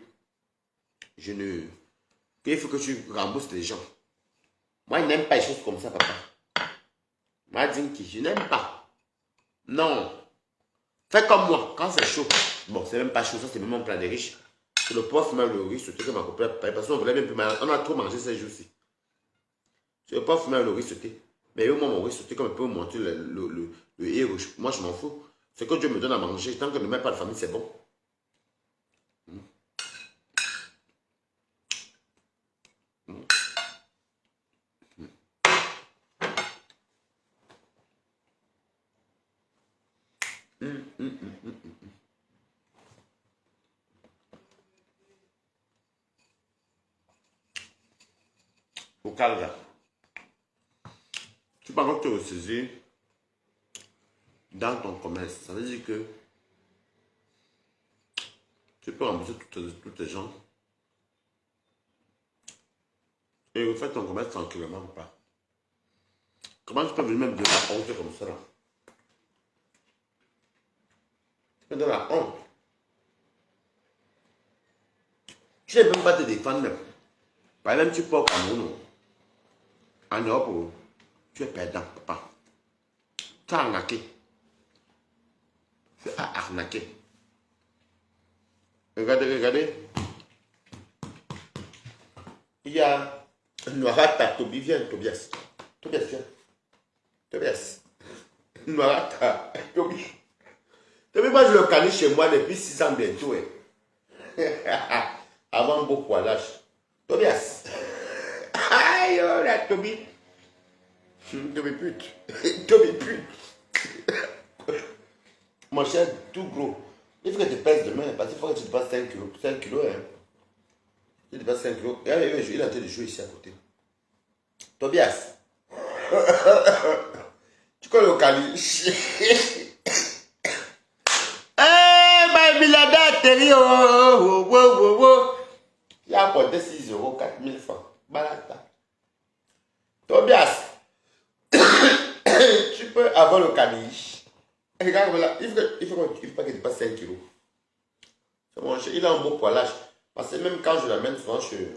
Speaker 1: qu'il faut que tu rembourses les gens. Moi, je n'aime pas les choses comme ça, papa. Moi, Dinky, je n'aime pas. Non. Fais comme moi, quand c'est chaud. Bon, c'est même pas chaud, ça c'est même mon plat de riche. C'est le pauvre fumer le riz sauté que ma copine a préparé. Parce qu'on voulait même plus mal. On a trop mangé ces jours-ci. C'est le pauvre fumer le riz sauté. Mais moi, mon riz sauté, comme il peut monter le héros, moi je m'en fous. Ce que Dieu me donne à manger, tant que je ne mets pas de famille, c'est bon. Au calme. Tu peux encore te ressaisir dans ton commerce. Ça veut dire que tu peux rembourser toutes les gens et refaire ton commerce tranquillement ou pas. Comment tu peux venir même de la honte comme ça là? Tu peux de la honte. Tu n'es même pas te défendre même. Par exemple, tu peux au Cameroun. En Europe, tu es perdant, papa. Tu as arnaqué. Tu as arnaqué. Regardez, regardez. Il y a Noirata, Toby, viens, Tobias. Tobias, viens. Tobias. Noirata, Toby. Toby, moi je le connais chez moi depuis 6 ans bientôt. Avant beaucoup à l'âge. Tobias. Aïe, oh là, Toby. Toby pute. Toby pute. Mon cher, tout gros. Il faut que tu pèses demain, parce qu'il faut que tu dépasses 5 kilos. 5 kilos, hein. Tu dépasses 5 kilos. Il est en train de jouer ici à côté. Tobias. Tu connais le Cali. chérie, oh, oh, oh, oh, oh. Il a apporté 6 euros, 4000 francs. Balata. Tobias, tu peux avoir le caniche. Regarde, voilà, il faut pas qu'il dépasse 5 kilos. C'est bon, il a un beau poilage. Parce que même quand je l'amène souvent chez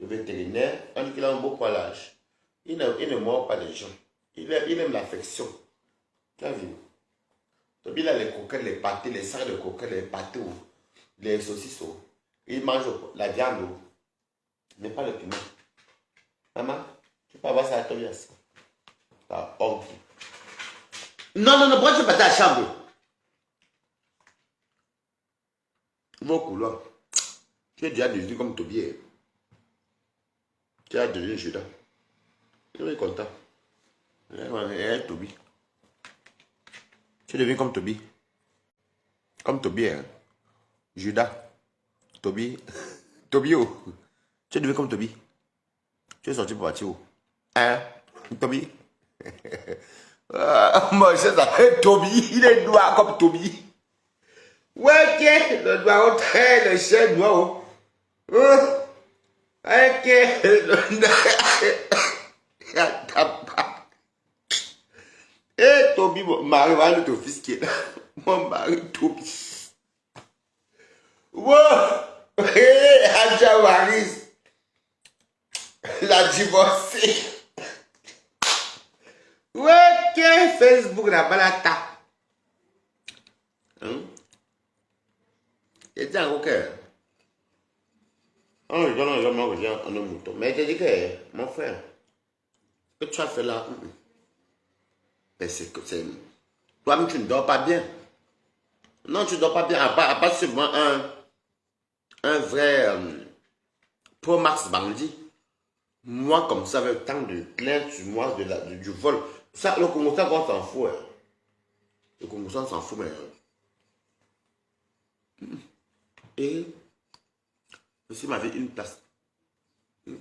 Speaker 1: le vétérinaire, on dit qu'il a un beau poilage. Il ne mord pas les gens. Il aime l'affection. Tu as vu? Tobi, il a les coquettes, les pâtés, les sacs de coquettes, les pâtés, les saucisses. Il mange la viande, mais pas le piment. Maman, tu peux avoir ça à Tobias. Ta honte. Non, non, non, pourquoi tu pas ta chambre? Mon couloir. Tu es déjà devenu comme Tobi. Tu as devenu Judas. Il est content. Tobi. Tu es devenu comme Tobi. Comme Tobi, hein. Judas. Tobi. Tobio. Tu es devenu comme Tobi. Tu es sorti pour partir où? Hein? Tobi. Moi, je sais Tobi. Il est noir comme Tobi. Ouais, ok. Le noir, le chien noir. Ok. Eh, Tobi, mon mari va le t'offisquer. Mon mari, Tobi. Wow! Hé, Adja Waris. La divorcée. Ouais, ok. Facebook, la balata. Hein? Il dit ok. Oh, je donne jamais reviens en un mouton. Mais je dis que, mon frère, ce que tu as fait là, c'est que c'est. Toi-même, tu ne dors pas bien. Non, tu ne dors pas bien. À part seulement un vrai Pro Max Bandit. Moi, comme ça, avec tant de plaintes sur moi du vol. Ça, le Congo, ça, on s'en fout. Hein. Le Congo, ça, on s'en fout, mais. Et. Aussi, m'avait une place. Je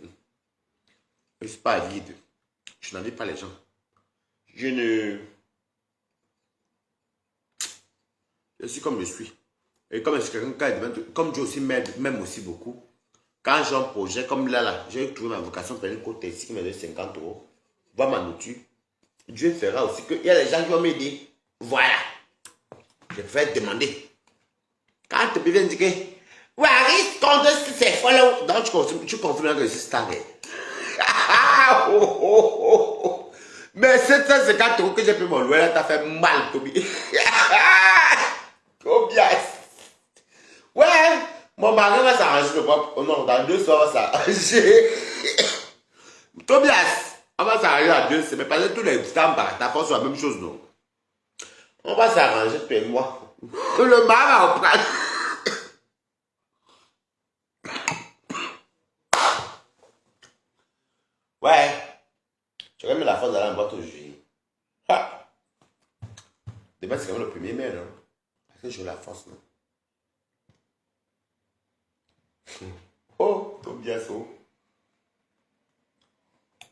Speaker 1: ne suis pas vide. Je n'avais pas les gens. Je ne. Je suis comme je suis. Et comme je suis quelqu'un qui comme Dieu aussi m'aime aussi beaucoup. Quand j'ai un projet, comme là, j'ai trouvé ma vocation pour une côte ici qui me donne 50 euros. Voir ma nourriture. Dieu fera aussi qu'il y a des gens qui vont m'aider. Voilà. Je vais demander. Quand tu viens dire que Waris, quand c'est follow, donc tu confirmes que c'est star. Mais 750 euros que j'ai pris mon loyer, là, t'as fait mal, Tobi. Tobias. Ouais, mon mari va s'arranger. Oh non, dans 2 soirs, on va s'arranger. Tobias, on va s'arranger à 2 semaines. Parce que tous les temps, ta force, c'est la même chose, non? On va s'arranger, toi et moi. Le mari va reprendre. Ouais. Tu aurais mis la force d'aller en boîte aujourd'hui. Demain, c'est quand même le 1er mai, non? Parce que j'ai la force, non? Oh, Tobias, oh.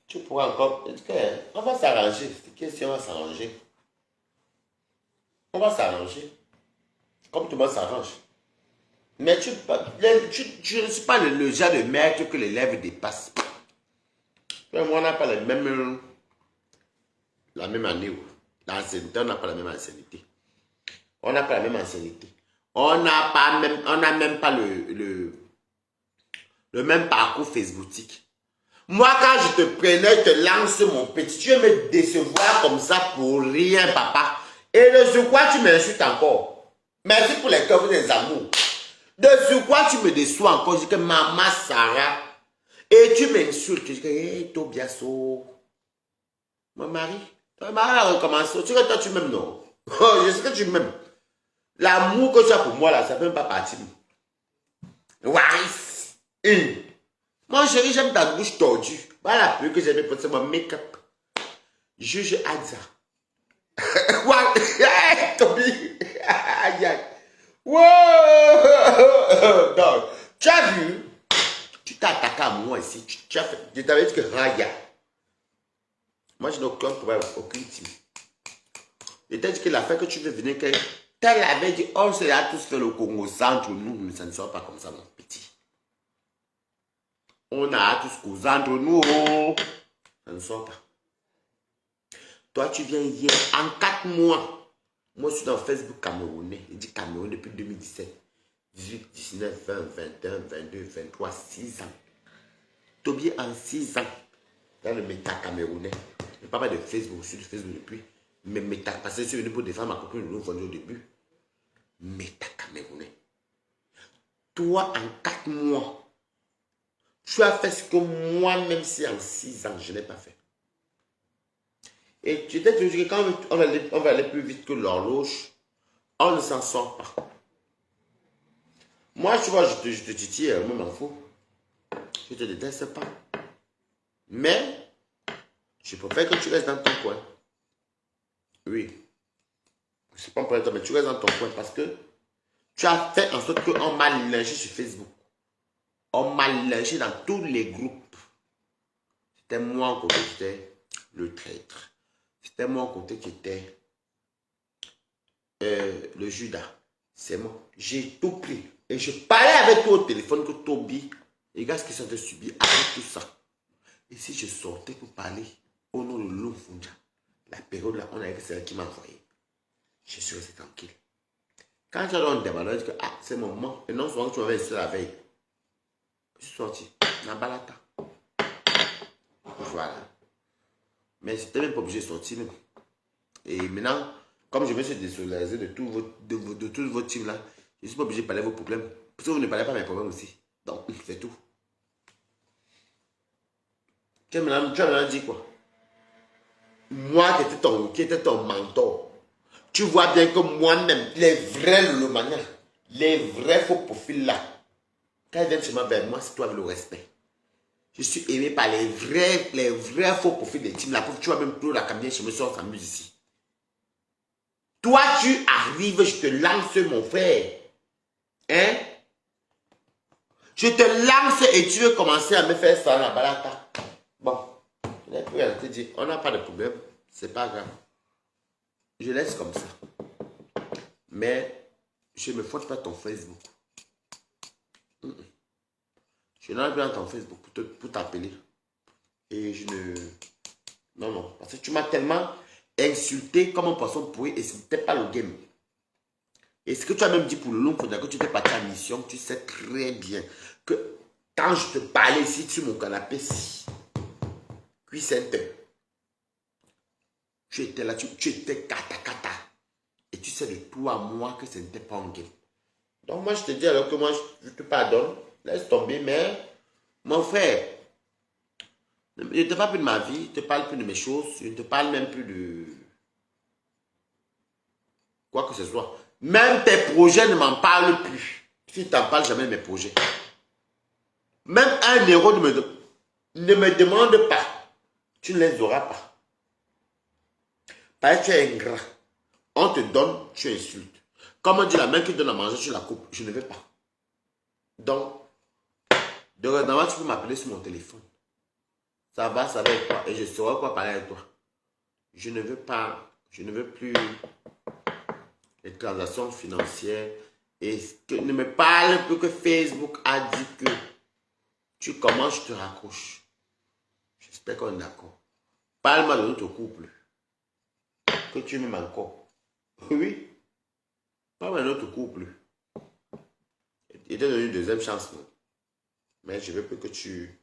Speaker 1: Tu pourras encore. On va s'arranger. C'est question, on va s'arranger. On va s'arranger. Comme tout le monde s'arrange. Mais tu ne suis pas le genre de maître que les lèvres dépassent. Moi, on n'a pas la même année. L'ancienneté, on n'a pas la même ancienneté. On n'a pas la même ancienneté. On n'a même pas le même parcours facebooktique. Moi, quand je te prenais, je te lance mon petit, tu veux me décevoir comme ça pour rien, papa. Et de ce quoi tu m'insultes encore. Merci pour les cœurs des amours. De ce quoi tu me déçois encore. Je dis que maman Sarah. Et tu m'insultes. Je dis que, hey, Tobiaso. Mon mari. Ton mari a recommencé. Tu sais que toi, tu m'aimes, non? Oh, je sais que tu m'aimes. L'amour que tu as pour moi, là, ça ne fait pas partie. Waris. Mon chéri, j'aime ta bouche tordue. Voilà la plus que j'aime pour mon make-up. Juge Adza. Hey, Tobi. Aïe, aïe. Wow. Donc, tu as vu? Tu t'es attaqué à moi ici. Tu as fait. Je t'avais dit que Raya. Moi, je n'ai aucun problème, aucune team. Je t'ai dit que l'affaire que tu veux venir, que tel avait dit, on se l'a tous fait le Congo entre nous, mais ça ne sort pas comme ça, mon petit. On a tous causé entre nous, oh. Ça ne sort pas. Toi, tu viens hier, en 4 mois. Moi, je suis dans Facebook camerounais. Il dit Cameroun depuis 2017. 18, 19, 20, 21, 22, 23, 6 ans. Toby en 6 ans. Dans le méta camerounais. Je ne parle pas de Facebook, je suis de Facebook depuis. Mais méta, parce que je suis venu pour défendre ma copine, nous vendu au début. Méta camerounais. Toi, en 4 mois, tu as fait ce que moi, même si en 6 ans, je n'ai pas fait. Et tu t'es toujours dit que quand on va aller plus vite que l'horloge, on ne s'en sort pas. Moi, tu vois, je te titille, moi, m'en fous. Je te déteste pas. Mais, je préfère que tu restes dans ton coin. Oui. C'est pas pour toi, mais tu restes dans ton coin parce que tu as fait en sorte qu'on m'a lynché sur Facebook. On m'a lynché dans tous les groupes. C'était moi en côté qui était le traître. C'était moi en côté qui était le Judas. C'est moi. J'ai tout pris. Et je parlais avec toi au téléphone que Toby, regarde ce qu'ils sont de subir avec tout ça. Et si je sortais pour parler au nom de Lumfunja, la période là, on avait celle qui m'a envoyé. Je suis resté tranquille. Quand tu as donné des valeurs, je dis que ah, c'est mon moment. Et non souvent tu m'avais insisté la veille. Je suis sorti. Nabalata. Voilà. Mais c'était même pas obligé de sortir même. Et maintenant, comme je me suis désolidarisé de tout votre team là, je ne suis pas obligé de parler de vos problèmes. Parce que vous ne parlez pas de mes problèmes aussi. Donc, c'est tout. Tu as maintenant dit quoi? Moi qui était ton mentor. Tu vois bien que moi-même, les vrais Lomania, les vrais faux profils là, quand ils viennent seulement vers moi, c'est toi avec le respect. Je suis aimé par les vrais faux profils des teams là. Pour que tu vois même plus la camion, je me sors s'amuse ici. Toi, tu arrives, je te lance mon frère. Hein? Je te lance et tu veux commencer à me faire ça la balata. Bon, je n'ai plus rien à te dire. On n'a pas de problème. C'est pas grave. Je laisse comme ça. Mais je ne me faute pas ton Facebook. Je n'ai pas ton Facebook pour t'appeler. Et je ne... Non, non. Parce que tu m'as tellement insulté comme un poisson pourri et ce n'était pas le game. Et ce que tu as même dit pour le long, que tu fais partir en mission, tu sais très bien que quand je te parlais ici sur mon canapé, cuissette, tu étais là, tu étais kata kata. Et tu sais de toi à moi que ce n'était pas un game. Donc moi je te dis alors que moi je te pardonne, laisse tomber, mais mon frère, je ne te parle plus de ma vie, je ne te parle plus de mes choses, je ne te parle même plus de quoi que ce soit. Même tes projets ne m'en parlent plus. Tu ne t'en parles jamais de mes projets. Même un euro ne me demande pas. Tu ne les auras pas. Parce que tu es ingrat. On te donne, tu insultes. Comme on dit, la main qui donne à manger, tu la coupes. Je ne veux pas. Donc, dorénavant, tu peux m'appeler sur mon téléphone. Ça va être quoi? Et je saurai quoi parler avec toi. Je ne veux pas, je ne veux plus les transactions financières. Et que ne me parle plus que Facebook a dit que tu commences, je te raccroche. J'espère qu'on est d'accord. Parle-moi de notre couple. Que tu m'aimes encore. Oui. Parle-moi de notre couple. Il t'a donné une deuxième chance. Non? Mais je veux plus que tu...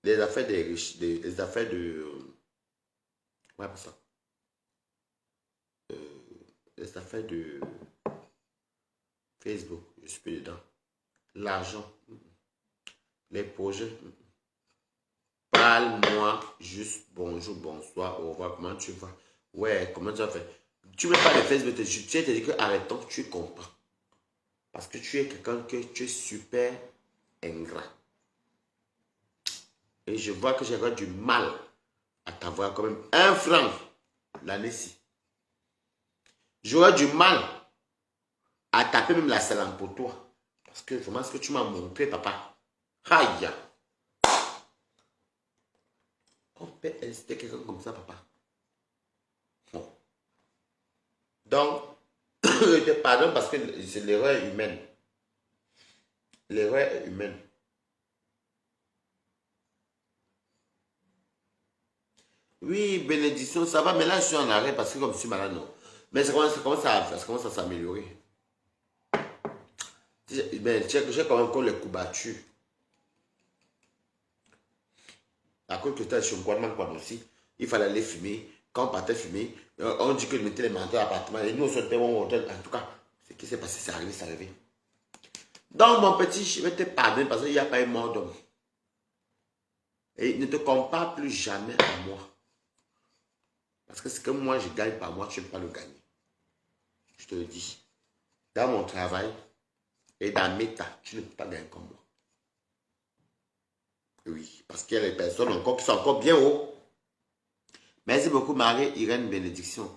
Speaker 1: Les affaires des riches, les affaires de... Ouais, pas ça. Les affaires de Facebook, je suis plus dedans. L'argent, les projets. Parle-moi juste bonjour, bonsoir, au revoir, comment tu vas? Ouais, comment tu as fait? Tu ne veux pas de Facebook, tu te dit que arrêtons, tu comprends. Parce que tu es quelqu'un que tu es super ingrat. Et je vois que j'aurais du mal à t'avoir quand même 1 franc l'année-ci. J'aurais du mal à taper même la salam pour toi. Parce que vraiment ce que tu m'as montré, papa. Aïe! On peut insister quelqu'un comme ça, papa. Bon. Donc, Je te pardonne parce que c'est l'erreur humaine. L'erreur est humaine. Oui, bénédiction, ça va, mais là je suis en arrêt parce que comme je suis malade, non. Mais ça commence à s'améliorer. Ben, j'ai quand même encore les coups battus. À cause que tu as chez moi aussi, il fallait aller fumer. Quand on partait fumer, on dit que je mettais les manteaux à l'appartement. Et nous, on sortait en hôtel. En tout cas, ce qui s'est passé, c'est arrivé, c'est arrivé. Donc, mon petit, je vais te pardonner parce qu'il n'y a pas eu mort d'homme. Et ne te compare plus jamais à moi. Parce que ce que moi, je gagne par moi, tu ne peux pas le gagner. Je te le dis. Dans mon travail et dans mes tas, tu ne peux pas gagner comme moi. Oui, parce qu'il y a les personnes encore qui sont encore bien haut. Merci beaucoup, Marie-Irène Bénédiction.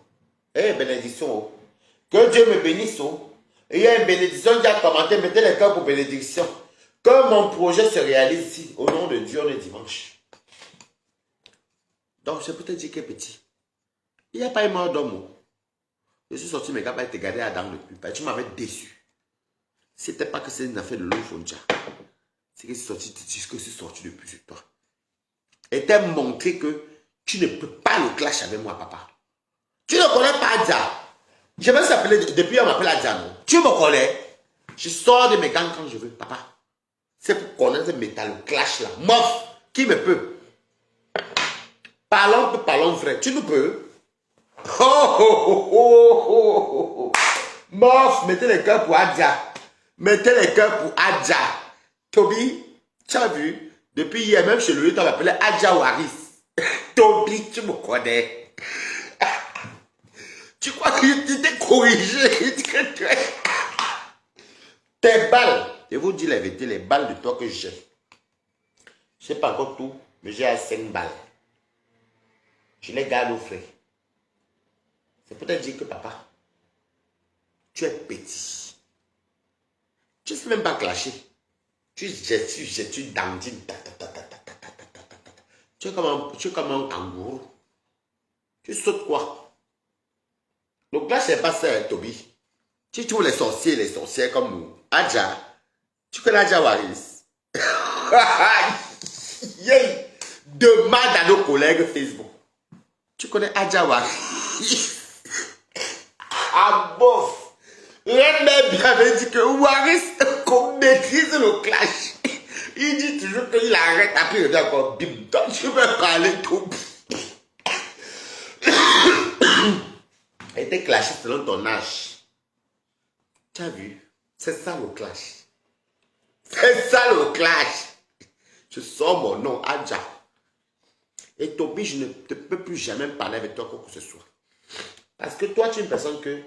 Speaker 1: Eh, bénédiction. Oh. Que Dieu me bénisse. Oh. Il y a une bénédiction qui a commenté. Mettez les cœurs pour bénédiction. Que mon projet se réalise ici. Au nom de Dieu, on est dimanche. Donc, je peux te dire qu'il est petit. Il n'y a pas eu mort d'homme. Oh. Je suis sorti, mes gars, et te garder à dents depuis. Tu m'avais déçu. Si ce n'était pas que c'est une affaire de l'eau Fonja. C'est que je suis sorti depuis sur toi. Et t'as montré que tu ne peux pas le clash avec moi, papa. Tu ne connais pas Adja. Je vais s'appeler, depuis on m'appelle Adja, non? Tu me connais? Je sors de mes gants quand je veux, papa. C'est pour connaître le métal, le clash là. Mof, qui me peut? Parlons vrai. Tu nous peux? Oh, oh, oh, oh, oh, oh. Mof, mettez les cœurs pour Adja. Mettez les cœurs pour Adja. Toby, tu as vu? Depuis hier, même chez lui, tu m'appelais Adja Waris. Toby, tu me connais. Tu crois que tu t'es corrigé? Tes balles, je vous dis la vérité, les balles de toi que j'ai. Je ne sais pas encore tout, mais j'ai à 5 balles. Je les garde au frais. C'est peut-être dire que papa, tu es petit. Tu ne sais même pas clasher. Tu dandines. Tu es comme un kangourou. Tu sautes quoi? Donc là, c'est pas ça, Toby. Tu trouves les sorcières comme nous. Adja. Tu connais Adja Waris? Yeah. Demande à nos collègues Facebook. Tu connais Adja Waris? Ah bof. Rien de bien avait dit que Waris qu'on maîtrise le clash. Il dit toujours qu'il arrête après il dit encore bim. Donc tu veux parler tout. Elle était clashée selon ton âge. Tu as vu? C'est ça le clash. C'est ça le clash. Je sors mon nom, Adja. Et Toby, je ne peux plus jamais parler avec toi quoi que ce soit. Parce que toi, tu es une personne que...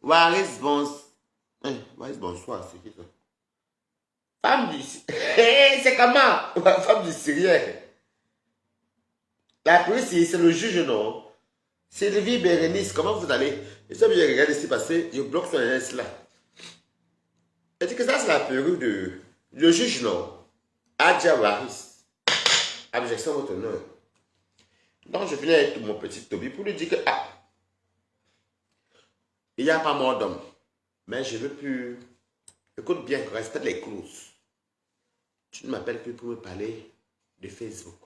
Speaker 1: Waris bonsoir, c'est qui ça? Femme du... c'est comment? Femme du Syrien. La police, c'est le juge, non? Sylvie Bérénice, comment vous allez? Je sais bien regarder ici parce que je bloque son S là. Elle dit que ça, c'est la perruque de... Le juge, non? Adja Waris. Objection votre honneur. Donc, je venais avec mon petit Toby pour lui dire que... Ah, il n'y a pas mort d'homme. Mais je ne veux plus... Écoute bien, respecte les clauses. Tu ne m'appelles plus pour me parler de Facebook.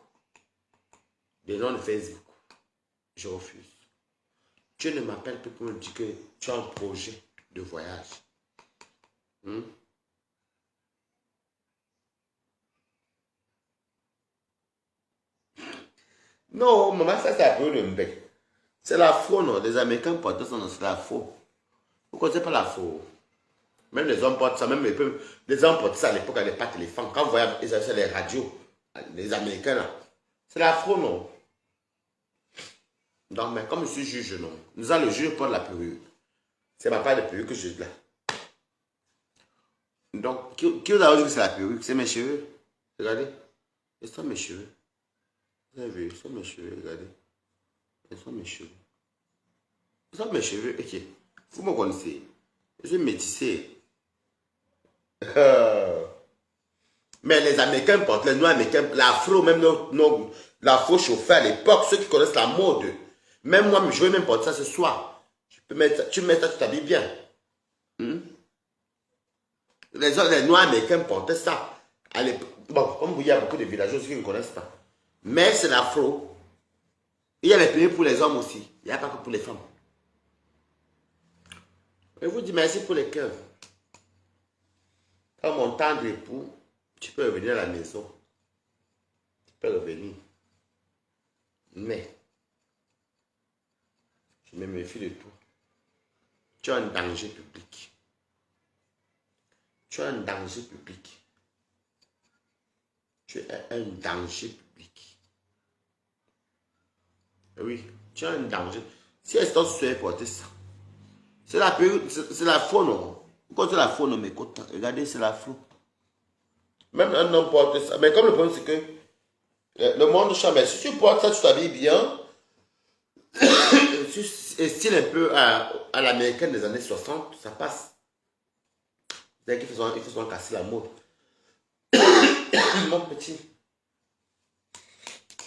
Speaker 1: Des noms de Facebook. Je refuse. Tu ne m'appelles plus pour me dire que tu as un projet de voyage. Non, maman, ça c'est un peu le bec. C'est la faux, non? Les Américains portent ça, non? C'est la faux. Vous ne connaissez pas la faux? Même les hommes portent ça, même les hommes portent ça à l'époque, à l'époque, pas téléphone. Quand vous voyez les radios, les Américains, là, c'est la faux, non? Donc, mais comme je suis juge, non. Nous allons le juge porte la perruque. C'est ma part de perruque que je là. Donc, qui vous a dit que c'est la perruque? C'est mes cheveux. Regardez. Ce sont mes cheveux. Vous avez vu? Ce sont mes cheveux, regardez. Ce sont mes cheveux. Ce sont mes cheveux, ok. Vous me connaissez. Je suis métissé. Mais les Américains portent, les Noirs américains, l'afro, même l'afro chauffeur à l'époque, ceux qui connaissent la mode. Même moi, je vais même porter ça ce soir. Tu mets ça, tu t'habilles bien. Les Noirs américains portaient ça. Bon, comme vous, il y a beaucoup de villageois qui ne connaissent pas. Mais c'est l'afro. Il y a les pays pour les hommes aussi. Il n'y a pas que pour les femmes. Je vous dis merci pour les cœurs. Quand mon tendre époux, tu peux revenir à la maison. Tu peux revenir. Mais, je me méfie de tout. Tu es un danger public. Tu es un danger public. Tu es un danger public. Oui, tu es un danger. Si elle se porter ça, c'est la faune. Quand c'est la faune, mais regardez, c'est la faune. Même un homme porte ça. Mais comme le problème, c'est que le monde change. Mais si tu portes ça, tu t'habilles bien. Style un peu à l'américaine des années 60, ça passe. C'est-à-dire qu'il faut casser la mode. Mon petit,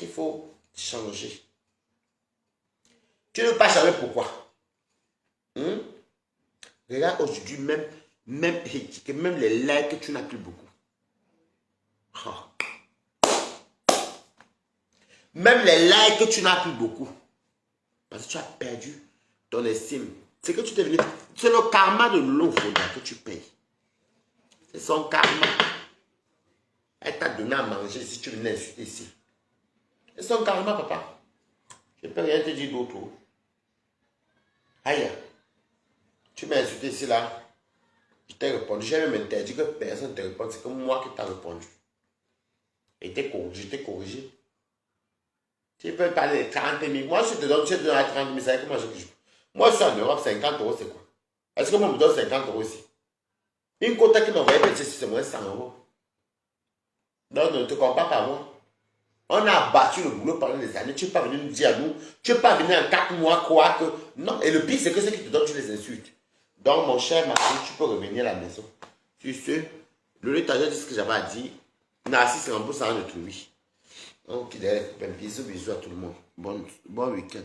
Speaker 1: il faut changer. Tu ne veux pas changer pourquoi? Regarde aujourd'hui, même les likes, tu n'as plus beaucoup. Même les likes, tu n'as plus beaucoup. Parce que tu as perdu ton estime. C'est que tu t'es venu. C'est le karma de l'eau que tu payes. C'est son karma. Elle t'a donné à manger si tu venais insulter ici. C'est son karma, papa. Je ne peux rien te dire d'autre. Aïe. Tu m'as insulté ici, là. Je t'ai répondu. J'ai même interdit que personne ne te réponde. C'est que moi qui t'ai répondu. Et je t'ai corrigé. Tu peux parler de 30 000. Moi, je te donne 30 000. C'est que moi, je suis en Europe, 50 €, c'est quoi? Est-ce que moi, je me donne 50 € ici? Une quota qui m'envoie, c'est moins 100 €. Donc, ne te compare pas moi. On a battu le boulot pendant des années. Tu n'es pas venu nous dire à nous. Tu n'es pas venu en 4 mois quoi que. Non, et le pire, c'est que ceux qui te donnent, tu les insultes. Donc, mon cher Martin, tu peux revenir à la maison. Tu sais, le létageur dit ce que j'avais à dire. Narcisse Rambo, ça en est tout, oui. Ok, bisous à tout le monde. Bon week-end.